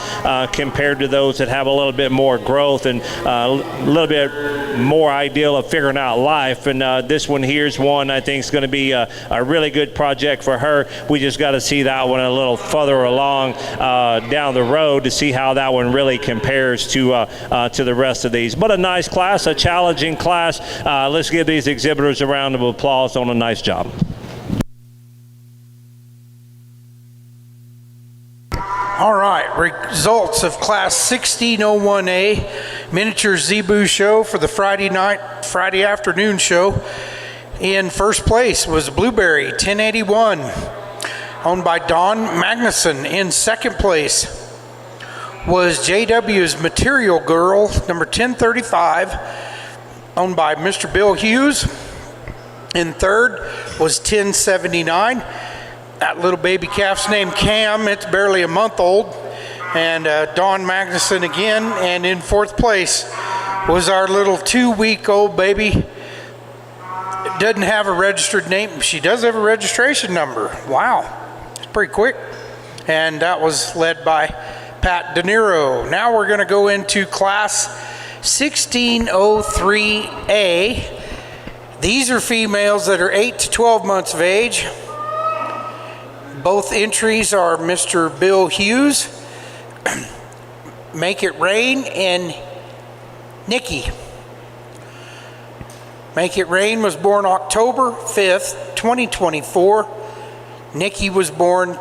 S2: compared to those that have a little bit more growth and a little bit more ideal of figuring out life. And this one here is one I think is going to be a really good project for her. We just got to see that one a little further along down the road to see how that one really compares to the rest of these. But a nice class, a challenging class. Let's give these exhibitors a round of applause on a nice job.
S1: All right, results of Class 1601A Miniature Zebu show for the Friday afternoon show. In first place was Blueberry 1081, owned by Don Magnuson. In second place was JW's Material Girl, number 1035, owned by Mr. Bill Hughes. In third was 1079. That little baby calf's named Cam. It's barely a month old. And Dawn Magnuson again. And in fourth place was our little 2-week-old baby. It doesn't have a registered name. She does have a registration number. Wow. It's pretty quick. And that was led by Pat De Niro. Now we're going to go into Class 1603A. These are females that are 8 to 12 months of age. Both entries are Mr. Bill Hughes, Make It Rain, and Nikki. Make It Rain was born October 5th, 2024. Nikki was born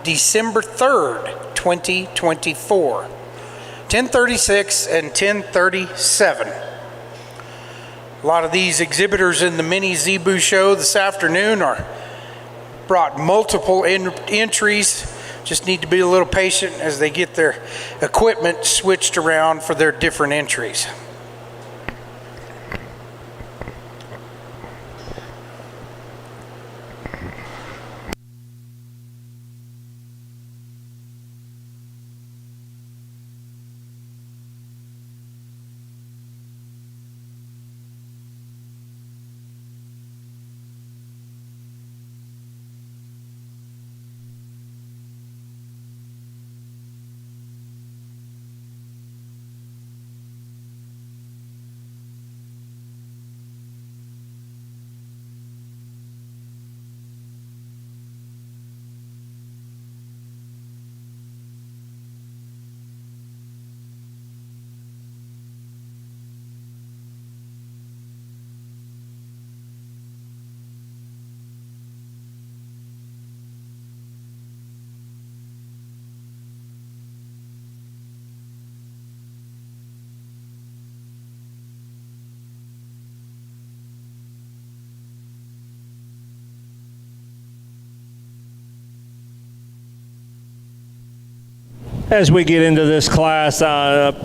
S1: December 3rd, 2024. 1036 and 1037. A lot of these exhibitors in the mini Zebu show this afternoon brought multiple entries. Just need to be a little patient as they get their equipment switched around for their different entries.
S2: As we get into this class,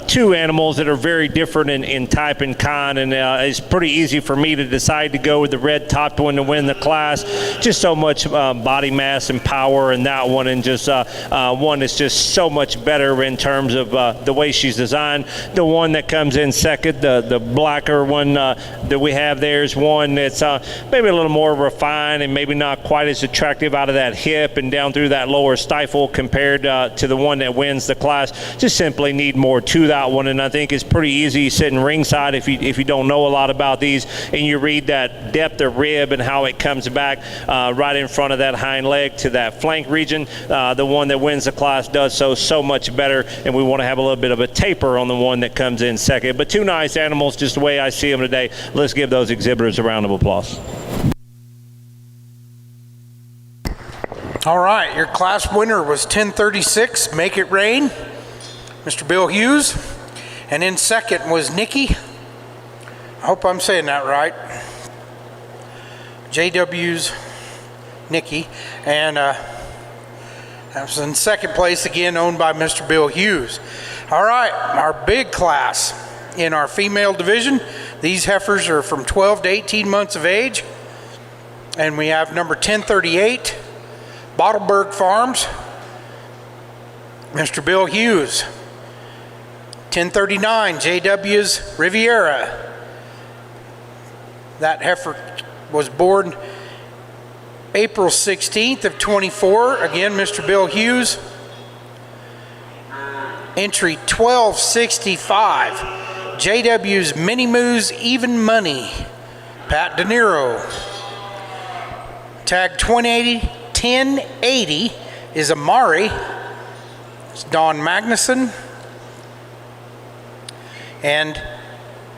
S2: two animals that are very different in type and kind, and it's pretty easy for me to decide to go with the red topped one to win the class. Just so much body mass and power in that one, and just one that's just so much better in terms of the way she's designed. The one that comes in second, the blacker one that we have there, is one that's maybe a little more refined and maybe not quite as attractive out of that hip and down through that lower stifle compared to the one that wins the class. Just simply need more to that one, and I think it's pretty easy sitting ringside if you don't know a lot about these, and you read that depth of rib and how it comes back right in front of that hind leg to that flank region. The one that wins the class does so much better, and we want to have a little bit of a taper on the one that comes in second. But two nice animals, just the way I see them today. Let's give those exhibitors a round of applause.
S1: All right, your class winner was 1036, Make It Rain, Mr. Bill Hughes. And in second was Nikki. I hope I'm saying that right. JW's Nikki. And That was in second place, again owned by Mr. Bill Hughes. All right, our big class in our female division. These heifers are from 12 to 18 months of age. And we have number 1038, Bottleberg Farms, Mr. Bill Hughes. 1039, JW's Riviera. That heifer was born April 16th of 24. Again, Mr. Bill Hughes. Entry 1265, JW's Mini Moose Even Money, Pat De Niro. Tag 1080 is Amari. It's Don Magnuson. And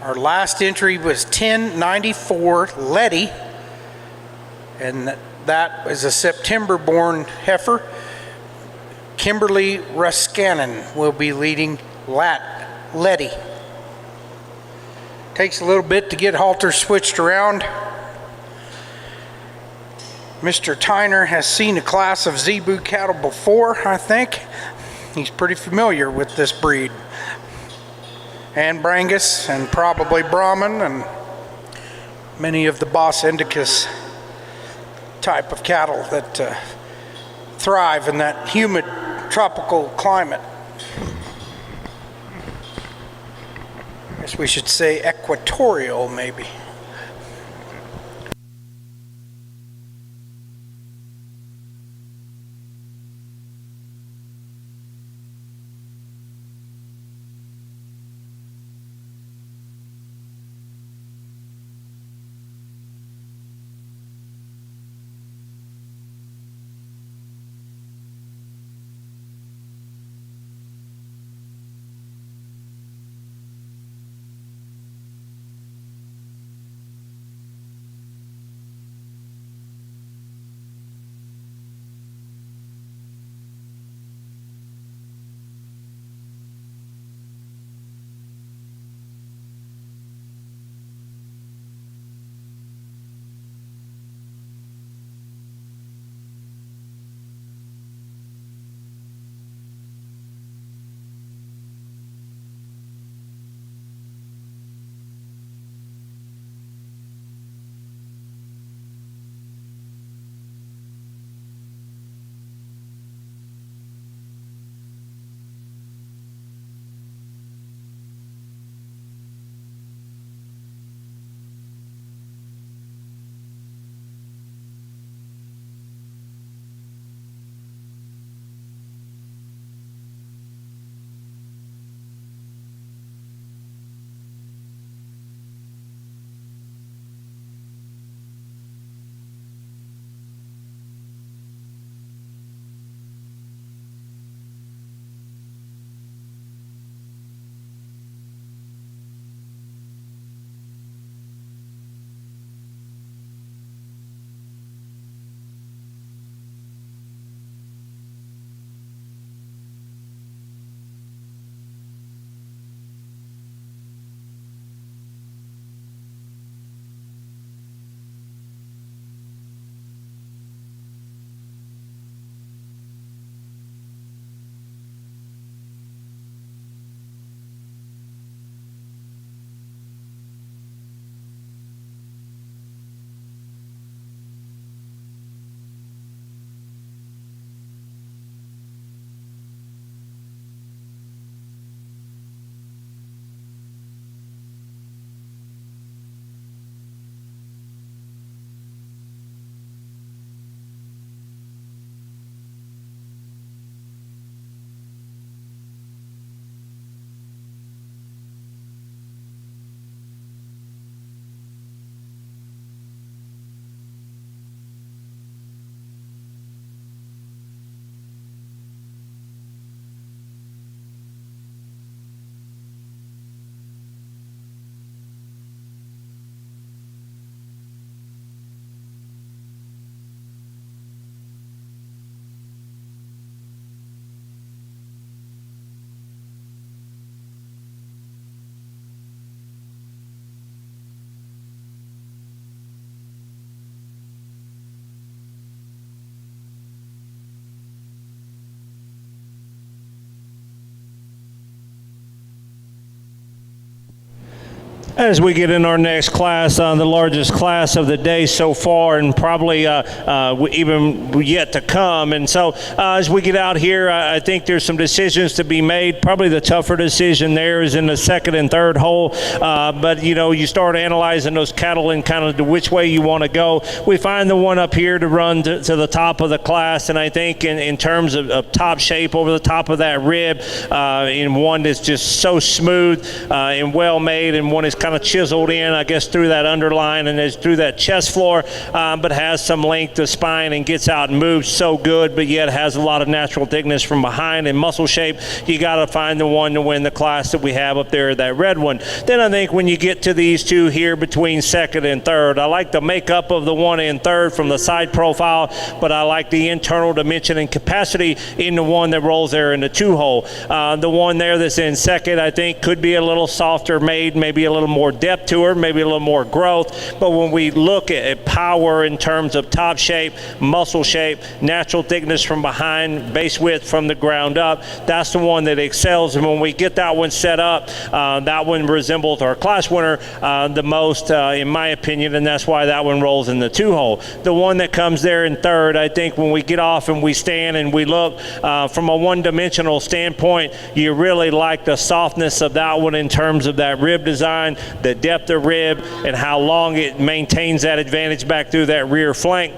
S1: our last entry was 1094 Letty, and that is a September-born heifer. Kimberly Ruskanen will be leading Letty. Takes a little bit to get halters switched around. Mr. Tyner has seen a class of Zebu cattle before, I think. He's pretty familiar with this breed. And Brangus, and probably Brahman, and many of the Bos Indicus type of cattle that thrive in that humid tropical climate. I guess we should say equatorial, maybe.
S2: As we get in our next class, the largest class of the day so far, and probably even yet to come. And so as we get out here, I think there's some decisions to be made. Probably the tougher decision there is in the second and third hole. But, you start analyzing those cattle and kind of the which way you want to go. We find the one up here to run to the top of the class, and I think in terms of top shape over the top of that rib, in one that's just so smooth and well made, and one is kind of chiseled in, I guess, through that underline and is through that chest floor, but has some length of spine and gets out and moves so good, but yet has a lot of natural thickness from behind and muscle shape. You got to find the one to win the class that we have up there, that red one. Then I think when you get to these two here between second and third, I like the makeup of the one in third from the side profile, but I like the internal dimension and capacity in the one that rolls there in the two hole. The one there that's in second, I think, could be a little softer made, maybe a little more depth to her, maybe a little more growth. But when we look at power in terms of top shape, muscle shape, natural thickness from behind, base width from the ground up, that's the one that excels. And when we get that one set up, that one resembles our class winner the most, in my opinion, and that's why that one rolls in the two hole. The one that comes there in third, I think when we get off and we stand and we look from a one-dimensional standpoint, you really like the softness of that one in terms of that rib design, the depth of rib, and how long it maintains that advantage back through that rear flank.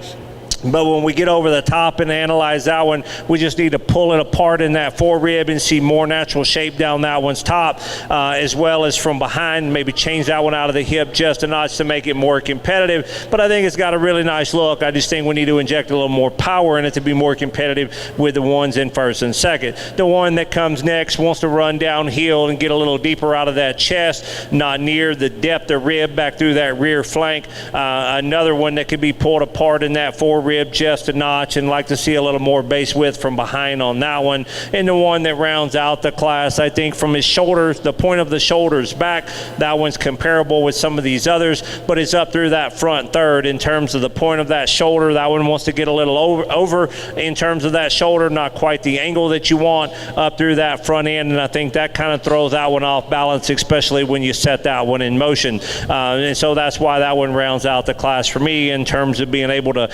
S2: But when we get over the top and analyze that one, we just need to pull it apart in that forerib and see more natural shape down that one's top, as well as from behind, maybe change that one out of the hip just a notch to make it more competitive. But I think it's got a really nice look. I just think we need to inject a little more power in it to be more competitive with the ones in first and second. The one that comes next wants to run downhill and get a little deeper out of that chest, not near the depth of rib back through that rear flank. Another one that could be pulled apart in that forerib just a notch, and like to see a little more base width from behind on that one. And the one that rounds out the class, I think from his shoulders, the point of the shoulders back, that one's comparable with some of these others, but it's up through that front third in terms of the point of that shoulder. That one wants to get a little over in terms of that shoulder, not quite the angle that you want up through that front end, and I think that kind of throws that one off balance, especially when you set that one in motion. And so that's why that one rounds out the class for me in terms of being able to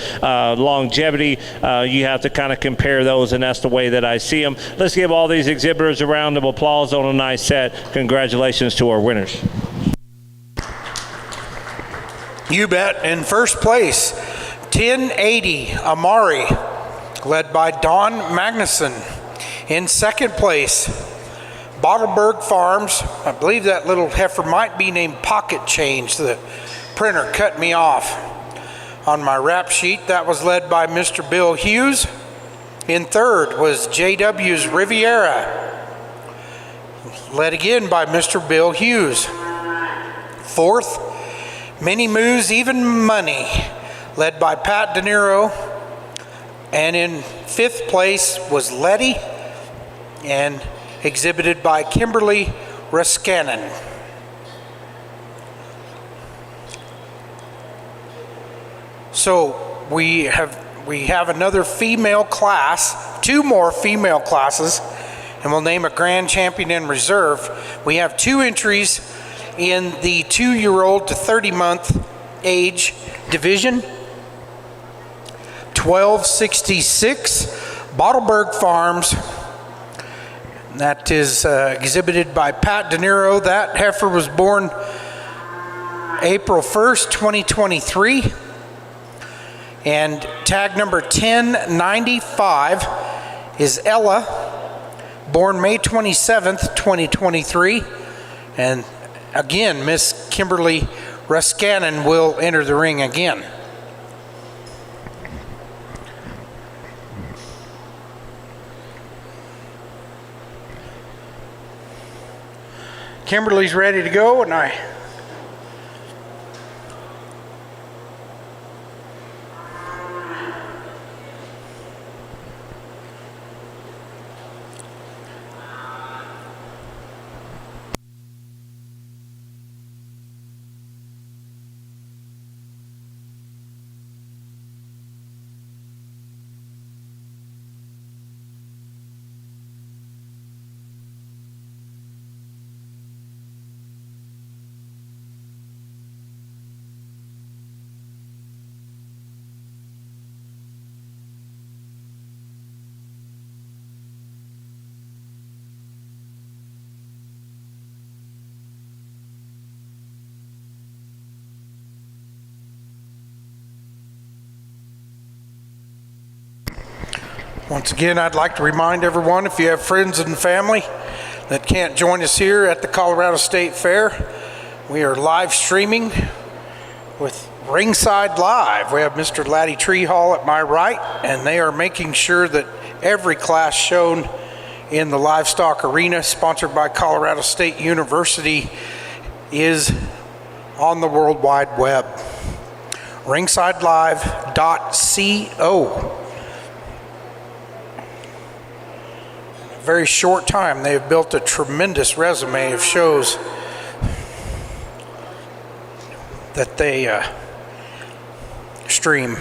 S2: longevity. You have to kind of compare those, and that's the way that I see them. Let's give all these exhibitors a round of applause on a nice set. Congratulations to our winners.
S1: You bet. In first place, 1080 Amari, led by Don Magnuson. In second place, Bottleberg Farms. I believe that little heifer might be named Pocket Change. The printer cut me off on my rap sheet. That was led by Mr. Bill Hughes. In third was JW's Riviera, led again by Mr. Bill Hughes. Fourth, Mini Moo's Even Money, led by Pat De Niro. And in fifth place was Letty, and exhibited by Kimberly Ruskanen. So we have another female class, two more female classes, and we'll name a grand champion in reserve. We have two entries in the 2-year-old to 30-month age division. 1266 Bottleberg Farms. That is exhibited by Pat De Niro. That heifer was born April 1st, 2023. And tag number 1095 is Ella, born May 27th, 2023. And again, Miss Kimberly Ruskanen will enter the ring again. Kimberly's ready to go, and I Once again, I'd like to remind everyone, if you have friends and family that can't join us here at the Colorado State Fair, we are live streaming with Ringside Live. We have Mr. Laddie Treehall at my right, and they are making sure that every class shown in the livestock arena, sponsored by Colorado State University, is on the World Wide Web. ringsidelive.co. In a very short time, they have built a tremendous resume of shows that they stream.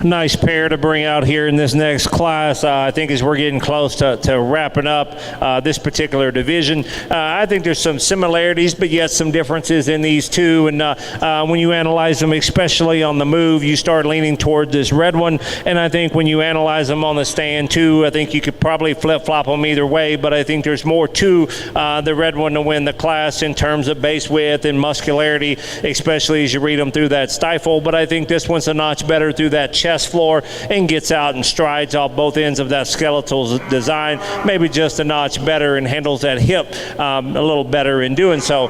S2: Nice pair to bring out here in this next class. I think as we're getting close to wrapping up this particular division, I think there's some similarities, but yet some differences in these two. And when you analyze them, especially on the move, you start leaning toward this red one. And I think when you analyze them on the stand too, I think you could probably flip-flop them either way. But I think there's more to the red one to win the class in terms of base width and muscularity, especially as you read them through that stifle. But I think this one's a notch better through that chest floor and gets out and strides off both ends of that skeletal design, maybe just a notch better, and handles that hip a little better in doing so.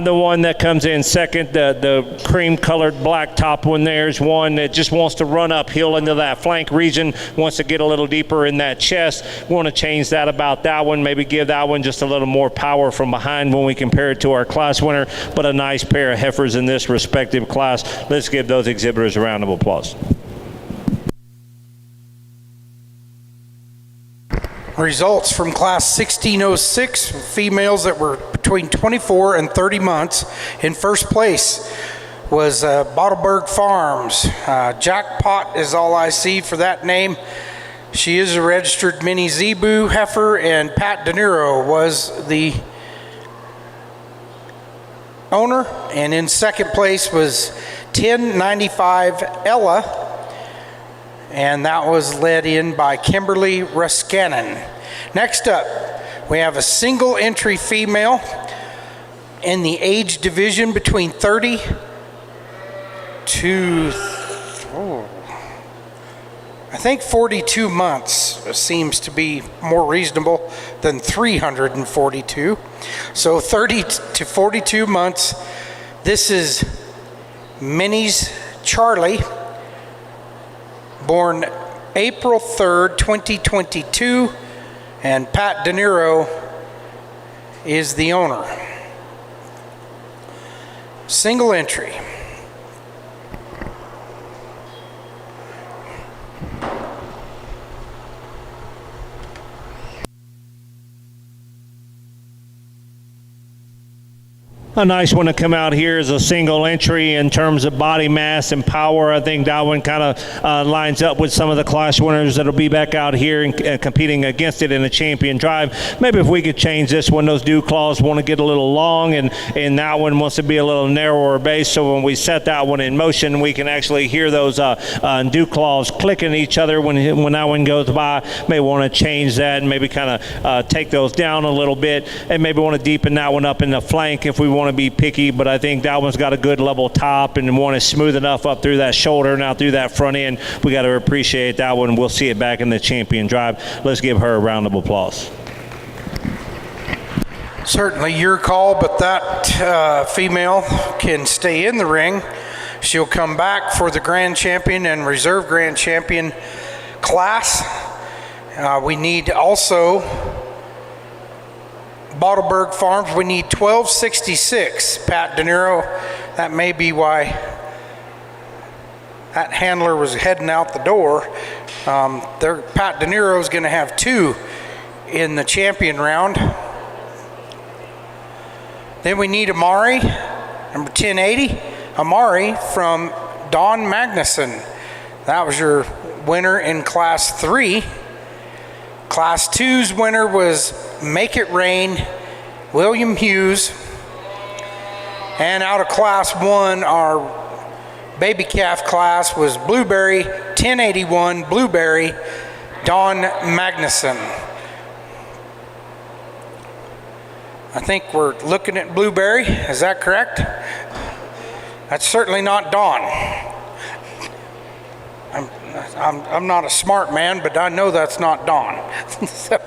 S2: The one that comes in second, the cream colored black top one, there's one that just wants to run uphill into that flank region, wants to get a little deeper in that chest. We want to change that about that one, maybe give that one just a little more power from behind when we compare it to our class winner, but a nice pair of heifers in this respective class. Let's give those exhibitors a round of applause.
S1: Results from class 1606, females that were between 24 and 30 months. In first place was Bottleberg Farms. Jackpot is all I see for that name. She is a registered mini Zebu heifer, and Pat De Niro was the owner. And in second place was 1095 Ella, and that was led in by Kimberly Ruskanen. Next up, we have a single entry female in the age division between 30 to, I think 42 months seems to be more reasonable than 342. So 30 to 42 months. This is Minnie's Charlie, born April 3rd, 2022, and Pat De Niro is the owner. Single entry.
S2: A nice one to come out here is a single entry in terms of body mass and power. I think that one kind of lines up with some of the class winners that'll be back out here and competing against it in a champion drive. Maybe if we could change this one, those dew claws want to get a little long, and that one wants to be a little narrower base. So when we set that one in motion, we can actually hear those dew claws clicking each other when that one goes by. May want to change that and maybe kind of take those down a little bit, and maybe want to deepen that one up in the flank if we want to be picky. But I think that one's got a good level top and one is smooth enough up through that shoulder, now through that front end. We got to appreciate that one. We'll see it back in the champion drive. Let's give her a round of applause.
S1: Certainly your call, but that female can stay in the ring. She'll come back for the grand champion and reserve grand champion class. We need also Bottleberg Farms, we need 1266. Pat De Niro, that may be why that handler was heading out the door. Pat De Niro is going to have two in the champion round. Then we need Amari, number 1080. Amari from Don Magnuson. That was your winner in Class 3. Class 2's winner was Make It Rain, William Hughes. And out of Class 1, our baby calf class was Blueberry, 1081 Blueberry, Don Magnuson. I think we're looking at Blueberry. Is that correct? That's certainly not Dawn. I'm not a smart man, but I know that's not Dawn. So,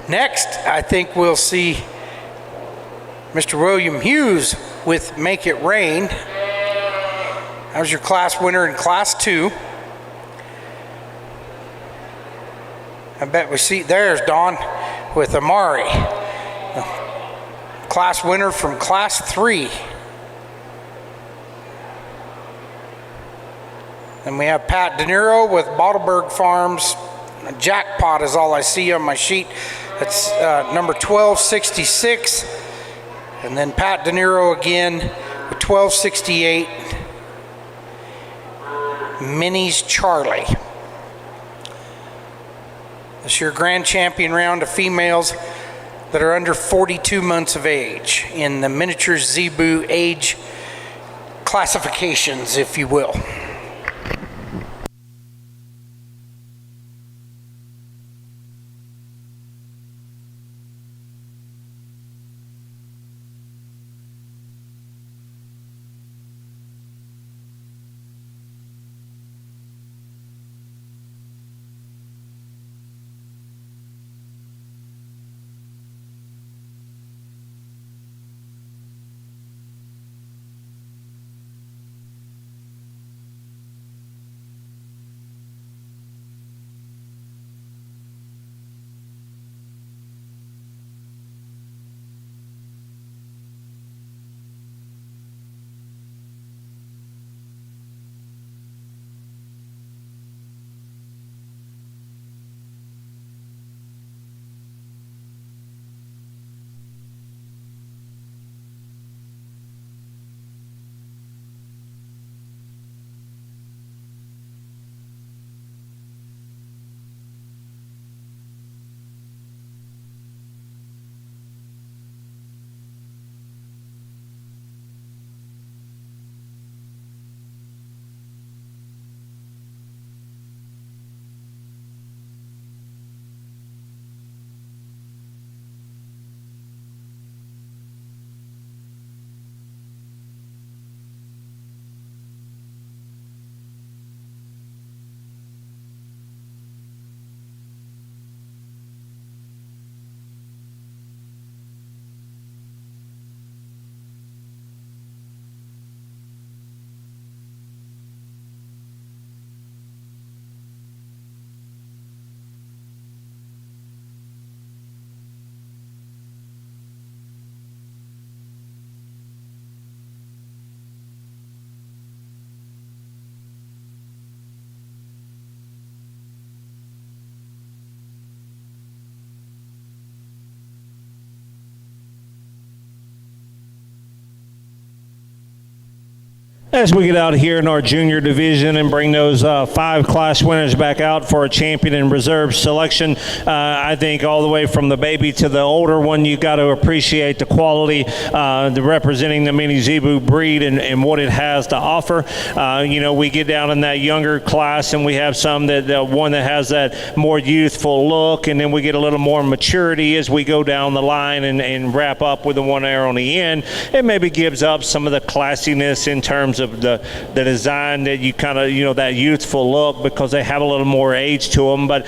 S1: next, I think we'll see Mr. William Hughes with Make It Rain. That was your class winner in Class 2. I bet we see, there's Dawn with Amari, class winner from Class 3. And we have Pat De Niro with Bottleberg Farms. Jackpot is all I see on my sheet. That's number 1266. And then Pat De Niro again with 1268. Minnie's Charlie. This is your grand champion round of females that are under 42 months of age in the miniature Zebu age classifications, if you will.
S2: As we get out here in our junior division and bring those 5 class winners back out for a champion and reserve selection, I think all the way from the baby to the older one, you got to appreciate the quality, the representing the mini Zebu breed and what it has to offer. We get down in that younger class and we have some that one that has that more youthful look, and then we get a little more maturity as we go down the line and wrap up with the one there on the end. It maybe gives up some of the classiness in terms of the design that you kind of, that youthful look, because they have a little more age to them. But,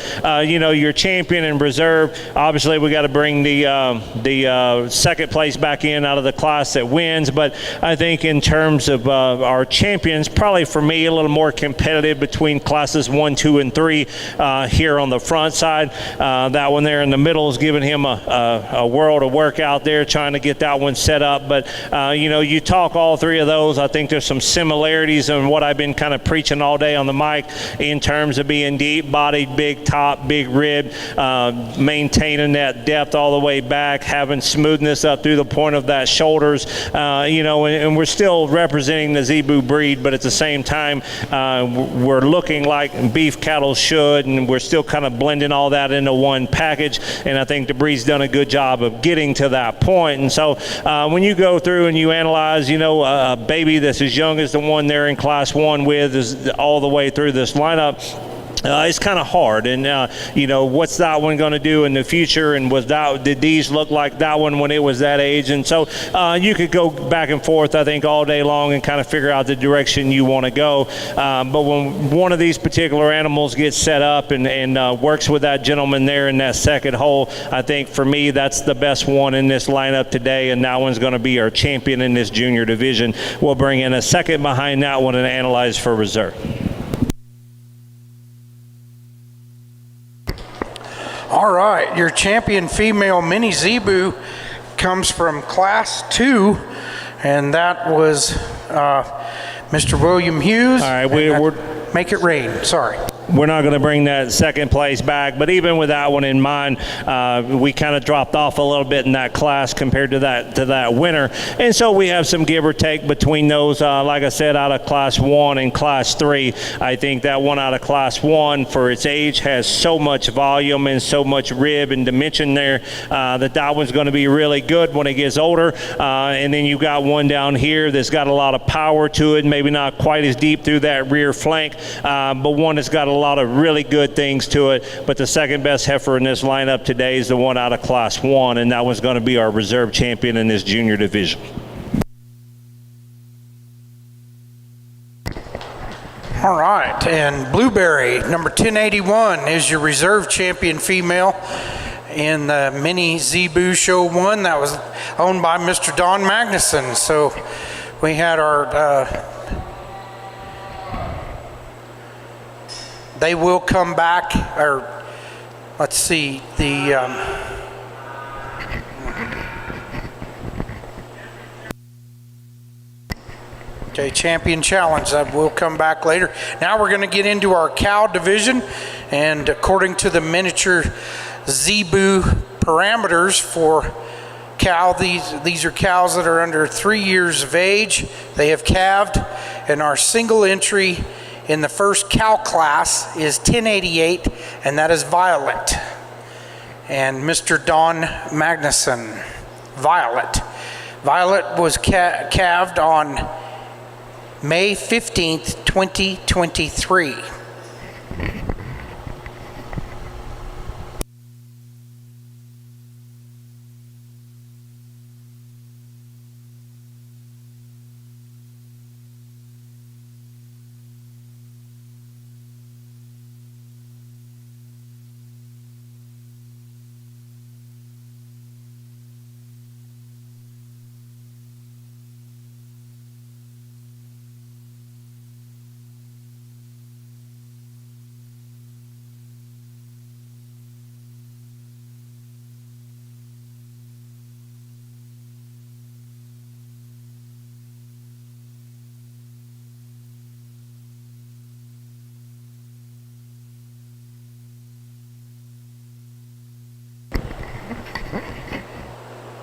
S2: your champion and reserve, obviously we got to bring the second place back in out of the class that wins. But I think in terms of our champions, probably for me, a little more competitive between classes 1, 2, and 3 here on the front side. That one there in the middle is giving him a world of work out there trying to get that one set up. But, you talk all 3 of those, I think there's some similarities in what I've been kind of preaching all day on the mic in terms of being deep-bodied, big top, big rib, maintaining that depth all the way back, having smoothness up through the point of that shoulders, and we're still representing the Zebu breed, but at the same time, we're looking like beef cattle should, and we're still kind of blending all that into one package, and I think the breed's done a good job of getting to that point. And so when you go through and you analyze, a baby that's as young as the one there in class 1 with is all the way through this lineup, it's kind of hard, and what's that one going to do in the future, and did these look like that one when it was that age? And so you could go back and forth, I think, all day long and kind of figure out the direction you want to go. But when one of these particular animals gets set up and works with that gentleman there in that second hole, I think for me that's the best one in this lineup today, and that one's going to be our champion in this junior division. We'll bring in a second behind that one and analyze for reserve.
S1: All right, your champion female mini Zebu comes from Class 2, and that was Mr. William Hughes.
S2: All right, we're
S1: Make it rain, sorry.
S2: We're not going to bring that second place back, but even with that one in mind, we kind of dropped off a little bit in that class compared to that winner, and so we have some give or take between those. Like I said, out of Class 1 and Class 3, I think that one out of Class 1 for its age has so much volume and so much rib and dimension there that one's going to be really good when it gets older. And then you got one down here that's got a lot of power to it, maybe not quite as deep through that rear flank, but one that's got a lot of really good things to it. But the second best heifer in this lineup today is the one out of Class 1, and that one's going to be our reserve champion in this junior division.
S1: All right, and Blueberry, number 1081, is your reserve champion female in the mini Zebu Show 1. That was owned by Mr. Don Magnuson. So we had our they will come back, or let's see, okay, Champion Challenge, that will come back later. Now we're going to get into our cow division, and according to the miniature Zebu parameters for cow, these are cows that are under 3 years of age. They have calved, and our single entry in the first cow class is 1088, and that is Violet. And Mr. Don Magnuson, Violet. Violet was calved on May 15th, 2023.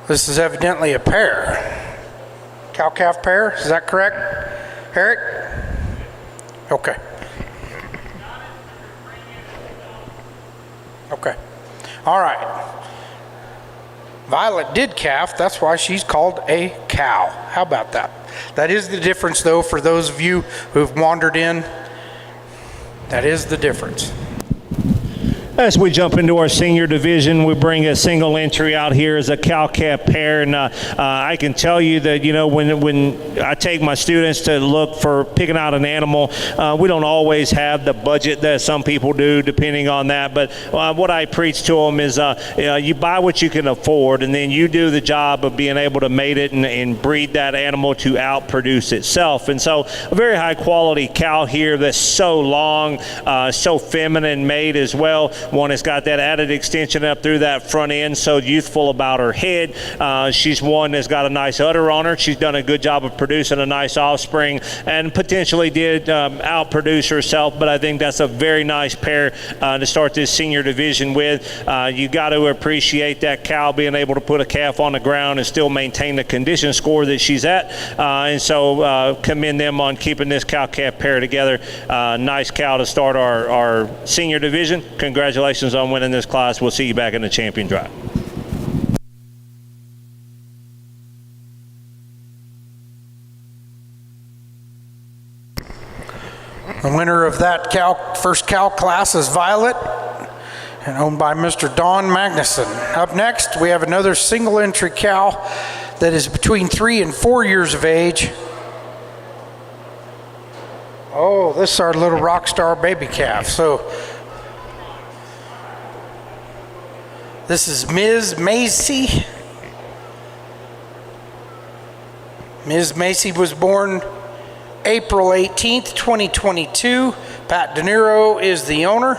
S1: This is evidently a pair. Cow-calf pair, is that correct, Eric? Okay. Okay. All right. Violet did calf, that's why she's called a cow. How about that? That is the difference, though, for those of you who've wandered in. That is the difference.
S2: As we jump into our senior division, we bring a single entry out here as a cow-calf pair, and I can tell you that, you know, when I take my students to look for picking out an animal, we don't always have the budget that some people do, depending on that. But what I preach to them is you buy what you can afford, and then you do the job of being able to mate it and breed that animal to outproduce itself. And so a very high-quality cow here that's so long, so feminine made as well. One has got that added extension up through that front end, so youthful about her head. She's one that's got a nice udder on her. She's done a good job of producing a nice offspring and potentially did outproduce herself, but I think that's a very nice pair to start this senior division with. You got to appreciate that cow being able to put a calf on the ground and still maintain the condition score that she's at, and so commend them on keeping this cow-calf pair together. Nice cow to start our senior division. Congratulations on winning this class. We'll see you back in the champion drive.
S1: The winner of that first cow class is Violet, and owned by Mr. Don Magnuson. Up next, we have another single entry cow that is between 3 and 4 years of age. Oh, this is our little rock star baby calf. So this is Ms. Macy. Ms. Macy was born April 18th, 2022. Pat De Niro is the owner.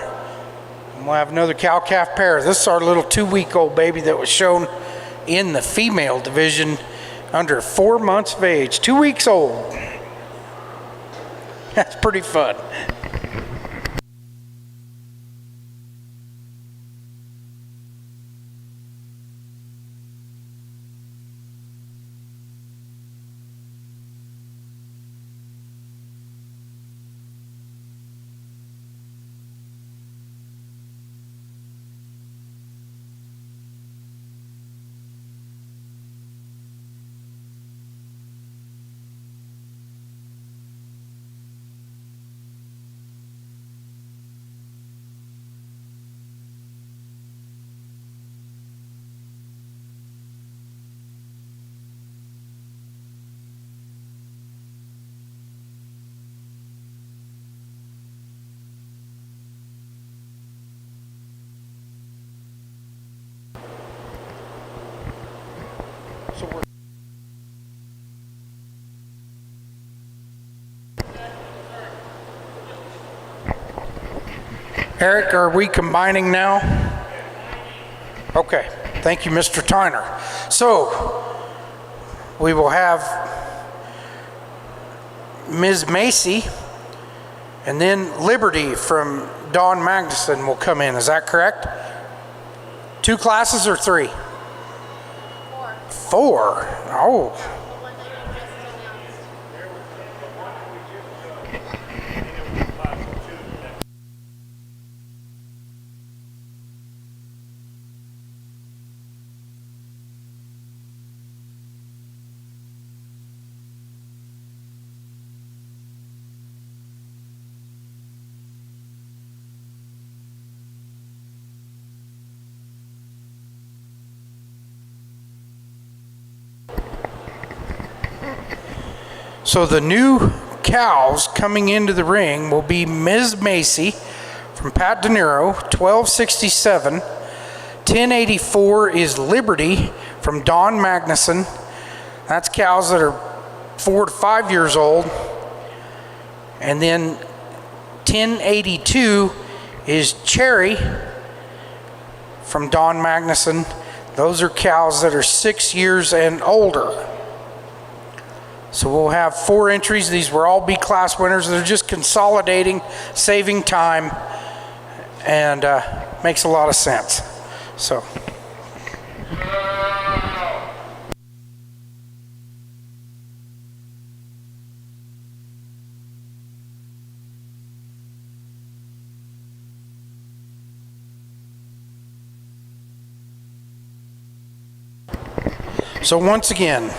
S1: And we'll have another cow-calf pair. This is our little 2-week-old baby that was shown in the female division under 4 months of age. 2 weeks old. That's pretty fun. Eric, are we combining now? Okay, thank you, Mr. Tyner. So, we will have Ms. Macy, and then Liberty from Don Magnuson will come in. Is that correct? 2 classes or 3? 4. Oh. So the new cows coming into the ring will be Ms. Macy from Pat De Niro, 1267. 1084 is Liberty from Don Magnuson. That's cows that are 4 to 5 years old. And then 1082 is Cherry from Don Magnuson. Those are cows that are 6 years and older. So we'll have 4 entries. These will all be class winners. They're just consolidating, saving time, and makes a lot of sense. So. So once again,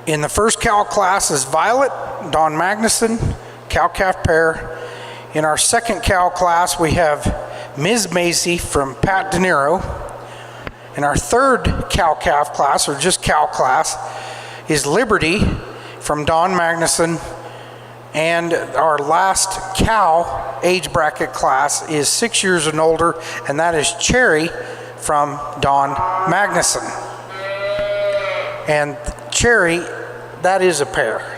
S1: in the first cow class is Violet, Don Magnuson, cow-calf pair. In our second cow class, we have Ms. Macy from Pat De Niro. In our third cow-calf class, or just cow class, is Liberty from Don Magnuson. And our last cow age bracket class is 6 years and older, and that is Cherry from Don Magnuson. And Cherry, that is a pair.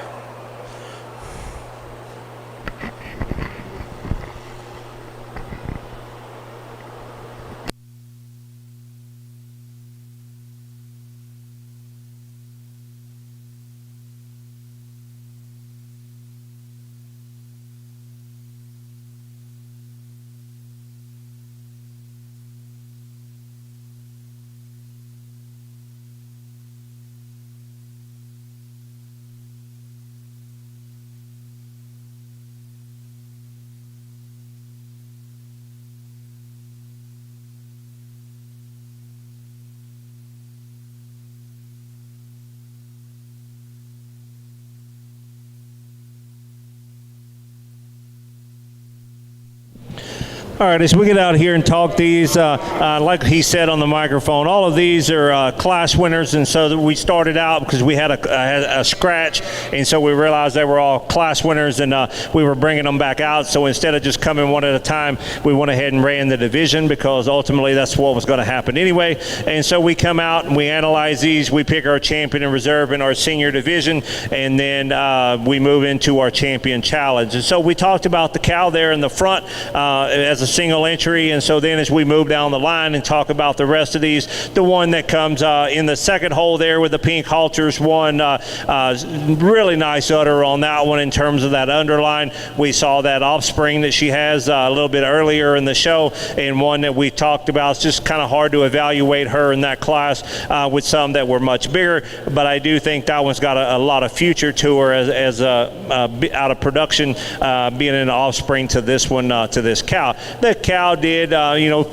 S2: All right, as we get out here and talk these, like he said on the microphone, all of these are class winners, and so we started out because we had a scratch, and so we realized they were all class winners, and we were bringing them back out. So instead of just coming one at a time, we went ahead and ran the division because ultimately that's what was going to happen anyway. And so we come out and we analyze these. We pick our champion and reserve in our senior division, and then we move into our champion challenge. And so we talked about the cow there in the front as a single entry, and so then as we move down the line and talk about the rest of these, the one that comes in the second hole there with the pink halters, one really nice udder on that one in terms of that underline. We saw that offspring that she has a little bit earlier in the show, and one that we talked about. It's just kind of hard to evaluate her in that class with some that were much bigger, but I do think that one's got a lot of future to her as out of production, being an offspring to this one, to this cow. The cow did,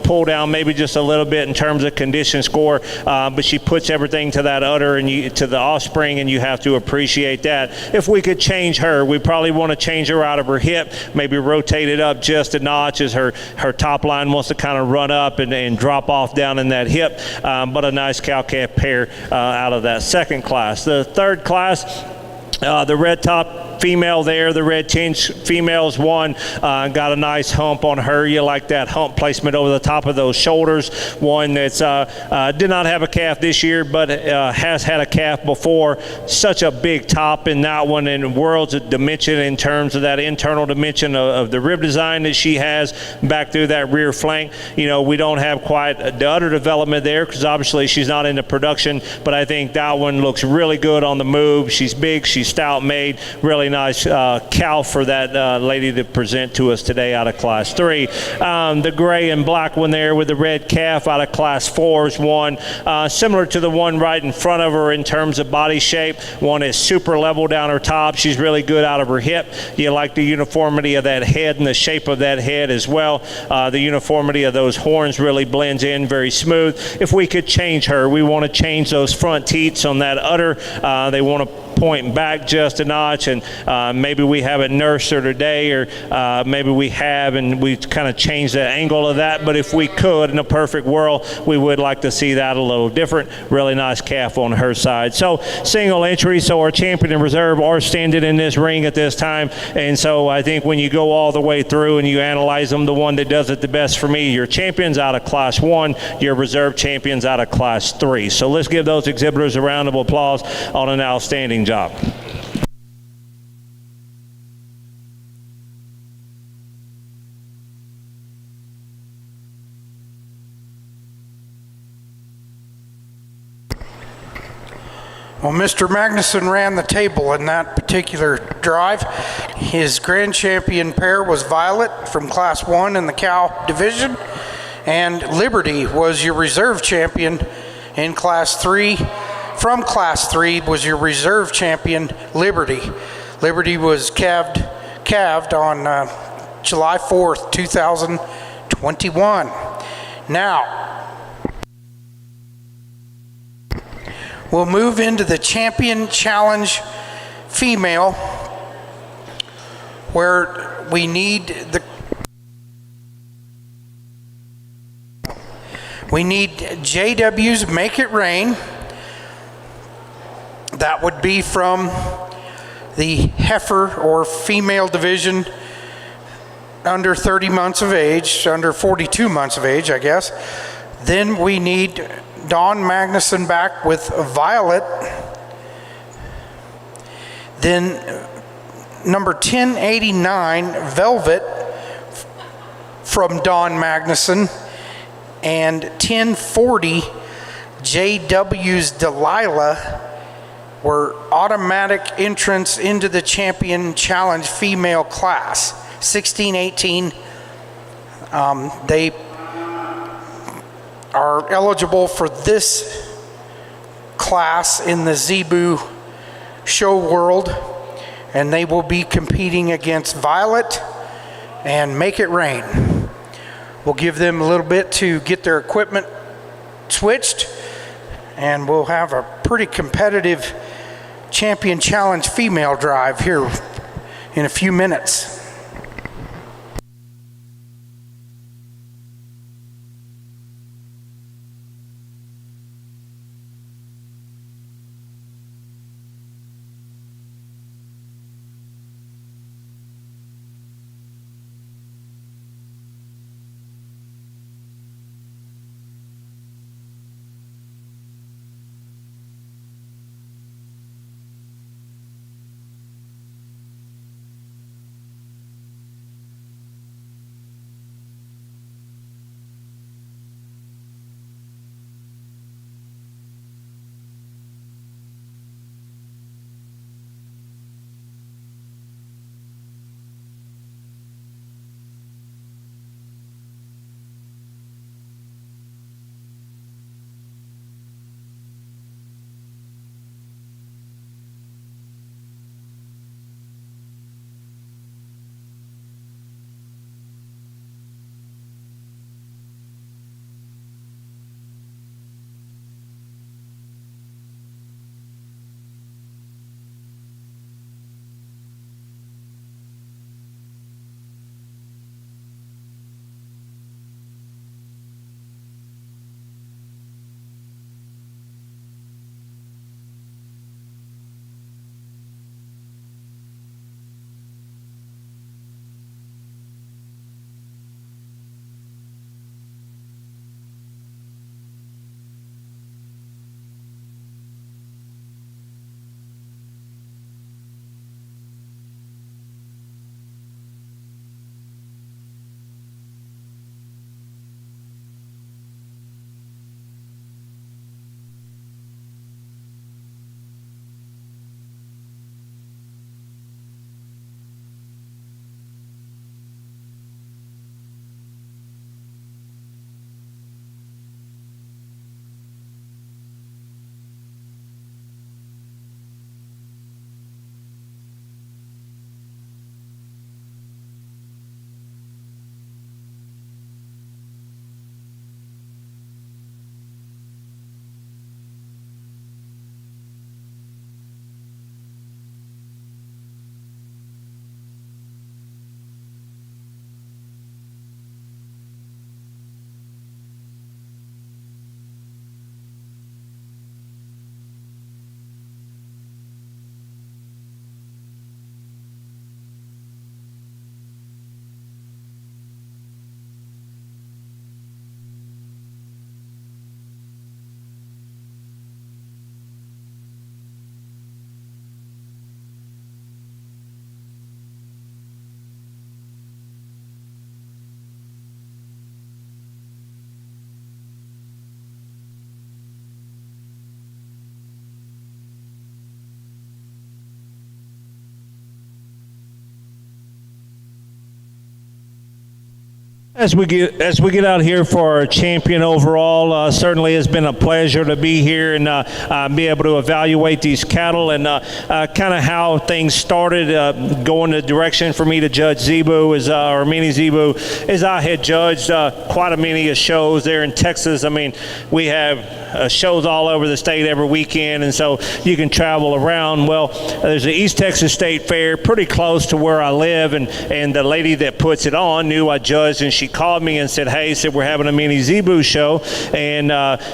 S2: pull down maybe just a little bit in terms of condition score, but she puts everything to that udder and to the offspring, and you have to appreciate that. If we could change her, we probably want to change her out of her hip, maybe rotate it up just a notch as her top line wants to kind of run up and drop off down in that hip, but a nice cow-calf pair out of that second class. The third class, the red top female there, the red tinge female's one, got a nice hump on her. You like that hump placement over the top of those shoulders. One that's did not have a calf this year, but has had a calf before. Such a big top in that one, and worlds of dimension in terms of that internal dimension of the rib design that she has back through that rear flank. We don't have quite the udder development there because obviously she's not into production, but I think that one looks really good on the move. She's big, she's stout made, really nice cow for that lady to present to us today out of class 3. The gray and black one there with the red calf out of class 4 is one similar to the one right in front of her in terms of body shape. One is super level down her top. She's really good out of her hip. You like the uniformity of that head and the shape of that head as well. The uniformity of those horns really blends in very smooth. If we could change her, we want to change those front teats on that udder. They want to point back just a notch, and maybe we haven't nursed her today, or maybe we have and we kind of changed the angle of that, but if we could in a perfect world, we would like to see that a little different. Really nice calf on her side. So single entry, so our champion and reserve are standing in this ring at this time, and so I think when you go all the way through and you analyze them, the one that does it the best for me, your champions out of class 1, your reserve champions out of class 3. So let's give those exhibitors a round of applause on an outstanding job.
S1: Well, Mr. Magnuson ran the table in that particular drive. His grand champion pair was Violet from Class 1 in the cow division, and Liberty was your reserve champion in Class 3. From Class 3 was your reserve champion, Liberty. Liberty was calved on July 4th, 2021. Now, we'll move into the Champion Challenge female, where we need JW's Make It Rain. That would be from the heifer or female division under 30 months of age, under 42 months of age, I guess. Then we need Dawn Magnuson back with Violet. Then number 1089, Velvet, from Dawn Magnuson. And 1040, JW's Delilah, were automatic entrants into the Champion Challenge female class. 16-18, they are eligible for this class in the Zebu show world, and they will be competing against Violet and Make It Rain. We'll give them a little bit to get their equipment switched, and we'll have a pretty competitive Champion Challenge female drive here in a few minutes.
S2: As we get out here for our champion overall, certainly has been a pleasure to be here and be able to evaluate these cattle and kind of how things started going the direction for me to judge Zebu or mini Zebu is I had judged quite a many of shows there in Texas. I mean, we have shows all over the state every weekend, and so you can travel around. Well, there's the East Texas State Fair pretty close to where I live, and the lady that puts it on knew I judged, and she called me and said, hey, said we're having a mini Zebu show, and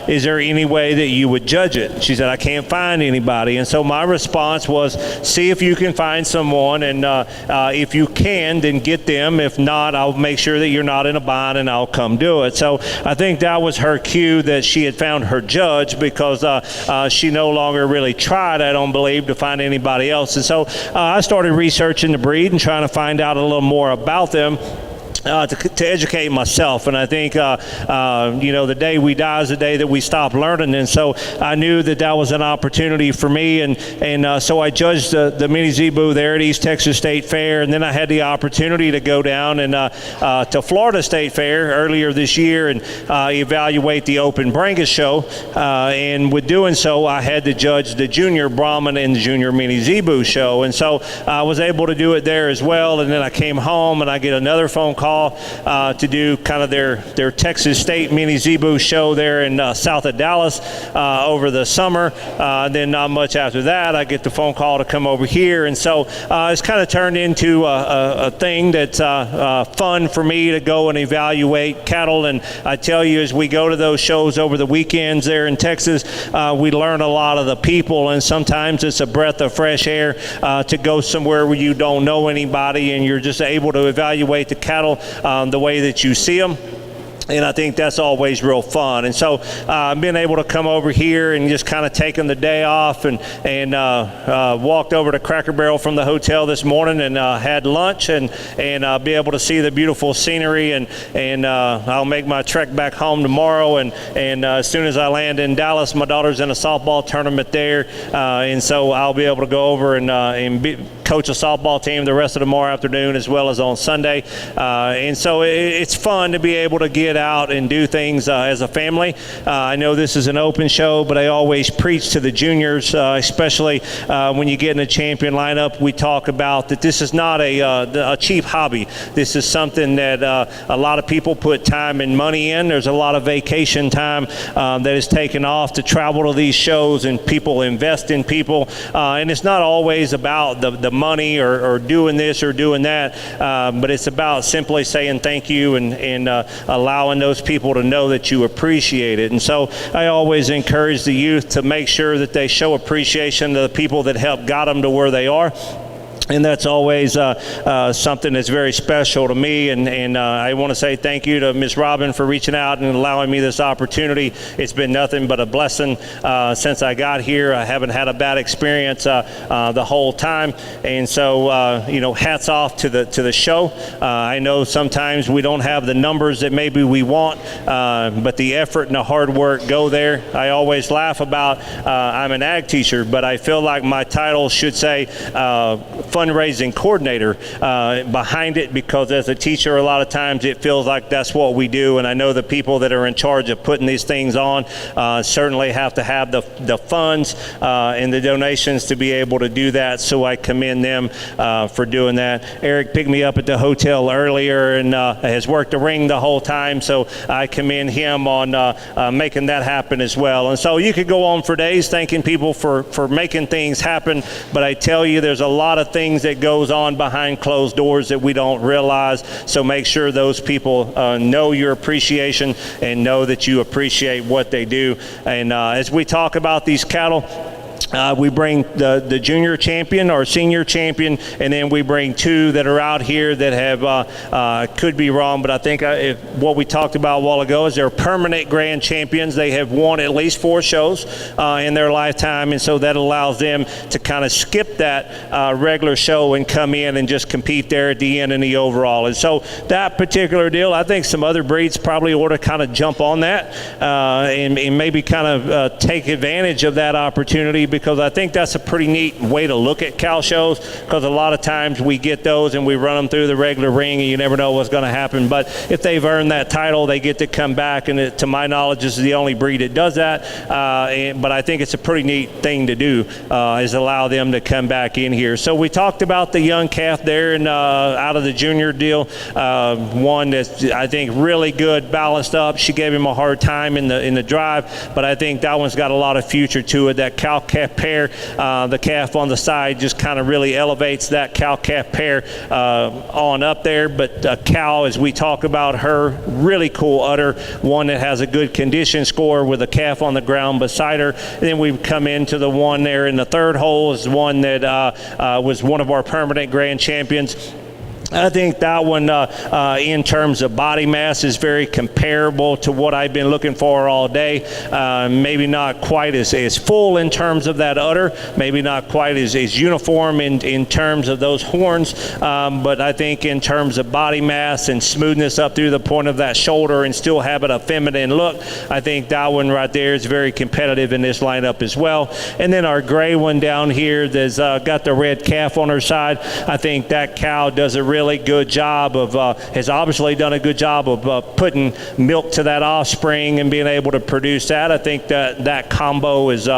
S2: is there any way that you would judge it? She said, I can't find anybody. And so my response was, see if you can find someone, and if you can, then get them. If not, I'll make sure that you're not in a bind, and I'll come do it. So I think that was her cue that she had found her judge, because she no longer really tried, I don't believe, to find anybody else. And so I started researching the breed and trying to find out a little more about them. To educate myself, and I think the day we die is the day that we stop learning, and so I knew that that was an opportunity for me, and so I judged the mini Zebu there at East Texas State Fair, and then I had the opportunity to go down and to Florida State Fair earlier this year and evaluate the Open Brangus Show, and with doing so, I had to judge the Junior Brahman and the Junior Mini Zebu show, and so I was able to do it there as well, and then I came home and I get another phone call to do kind of their Texas State Mini Zebu show there in south of Dallas over the summer. Then not much after that, I get the phone call to come over here, and so it's kind of turned into a thing that's fun for me to go and evaluate cattle. And I tell you, as we go to those shows over the weekends there in Texas, we learn a lot of the people, and sometimes it's a breath of fresh air to go somewhere where you don't know anybody, and you're just able to evaluate the cattle the way that you see them. And I think that's always real fun. And so being able to come over here and just kind of taking the day off and walked over to Cracker Barrel from the hotel this morning and had lunch and be able to see the beautiful scenery. And I'll make my trek back home tomorrow. And as soon as I land in Dallas, my daughter's in a softball tournament there. And so I'll be able to go over and coach a softball team the rest of tomorrow afternoon as well as on Sunday. And so it's fun to be able to get out and do things as a family. I know this is an open show, but I always preach to the juniors, especially when you get in a champion lineup. We talk about that this is not a cheap hobby. This is something that a lot of people put time and money in. There's a lot of vacation time that is taken off to travel to these shows, and people invest in people. And it's not always about the money or doing this or doing that, but it's about simply saying thank you and allowing those people to know that you appreciate it. And so I always encourage the youth to make sure that they show appreciation to the people that helped got them to where they are. And that's always something that's very special to me. And I want to say thank you to Ms. Robin for reaching out and allowing me this opportunity. It's been nothing but a blessing since I got here. I haven't had a bad experience the whole time. And so, hats off to the show. I know sometimes we don't have the numbers that maybe we want, but the effort and the hard work go there. I always laugh about I'm an ag teacher, but I feel like my title should say fundraising coordinator behind it, because as a teacher, a lot of times it feels like that's what we do. And I know the people that are in charge of putting these things on certainly have to have the funds and the donations to be able to do that. So I commend them for doing that. Eric picked me up at the hotel earlier and has worked the ring the whole time. So I commend him on making that happen as well. And so you could go on for days thanking people for making things happen. But I tell you, there's a lot of things that goes on behind closed doors that we don't realize. So make sure those people know your appreciation and know that you appreciate what they do. And as we talk about these cattle, we bring the junior champion or senior champion, and then we bring two that are out here that have, could be wrong, but I think what we talked about a while ago is they're permanent grand champions. They have won at least 4 shows in their lifetime, and so that allows them to kind of skip that regular show and come in and just compete there at the end in the overall. And so that particular deal, I think some other breeds probably ought to kind of jump on that and maybe kind of take advantage of that opportunity, because I think that's a pretty neat way to look at cow shows, because a lot of times we get those and we run them through the regular ring and you never know what's going to happen. But if they've earned that title, they get to come back, and to my knowledge, this is the only breed that does that. But I think it's a pretty neat thing to do, is allow them to come back in here. So we talked about the young calf there and out of the junior deal, one that's I think really good, balanced up. She gave him a hard time in the drive, but I think that one's got a lot of future to it. That cow calf pair, the calf on the side just kind of really elevates that cow calf pair on up there. But a cow, as we talk about her, really cool udder, one that has a good condition score with a calf on the ground beside her. And then we come into the one there in the third hole, is one that was one of our permanent grand champions. I think that one, in terms of body mass, is very comparable to what I've been looking for all day. Maybe not quite as full in terms of that udder, maybe not quite as uniform in terms of those horns, but I think in terms of body mass and smoothness up through the point of that shoulder and still having a feminine look, I think that one right there is very competitive in this lineup as well. And then our gray one down here that's got the red calf on her side, I think that cow does a really good job of, has obviously done a good job of putting milk to that offspring and being able to produce that. I think that combo is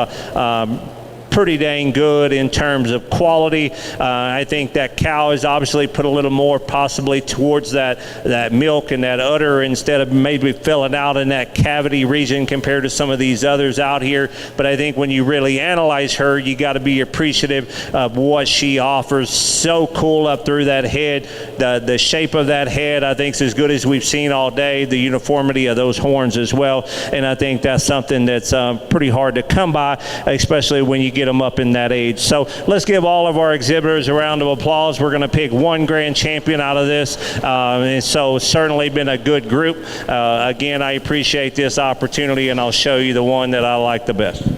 S2: pretty dang good in terms of quality. I think that cow has obviously put a little more possibly towards that milk and that udder instead of maybe filling out in that cavity region compared to some of these others out here. But I think when you really analyze her, you got to be appreciative of what she offers. So cool up through that head. The shape of that head, I think, is as good as we've seen all day. The uniformity of those horns as well. And I think that's something that's pretty hard to come by, especially when you get them up in that age. So let's give all of our exhibitors a round of applause. We're going to pick one grand champion out of this, and so it's certainly been a good group. Again, I appreciate this opportunity, and I'll show you the one that I like the best.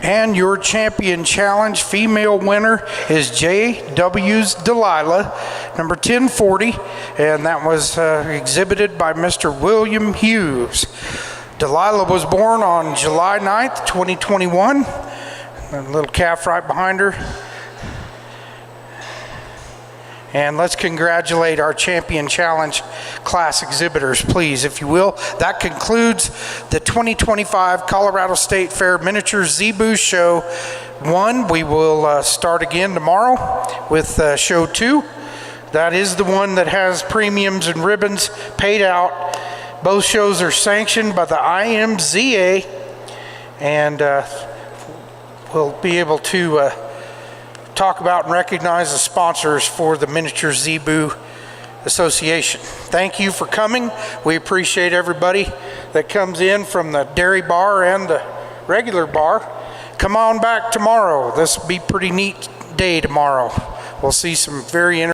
S1: And your champion challenge female winner is J.W.'s Delilah, number 1040, and that was exhibited by Mr. William Hughes. Delilah was born on July 9th, 2021. A little calf right behind her. And let's congratulate our champion challenge class exhibitors, please, if you will. That concludes the 2025 Colorado State Fair Miniature Zebu Show 1. We will start again tomorrow with Show 2. That is the one that has premiums and ribbons paid out. Both shows are sanctioned by the IMZA, and we'll be able to talk about and recognize the sponsors for the Miniature Zebu Association. Thank you for coming. We appreciate everybody that comes in from the dairy bar and the regular bar. Come on back tomorrow. This will be a pretty neat day tomorrow. We'll see some very interesting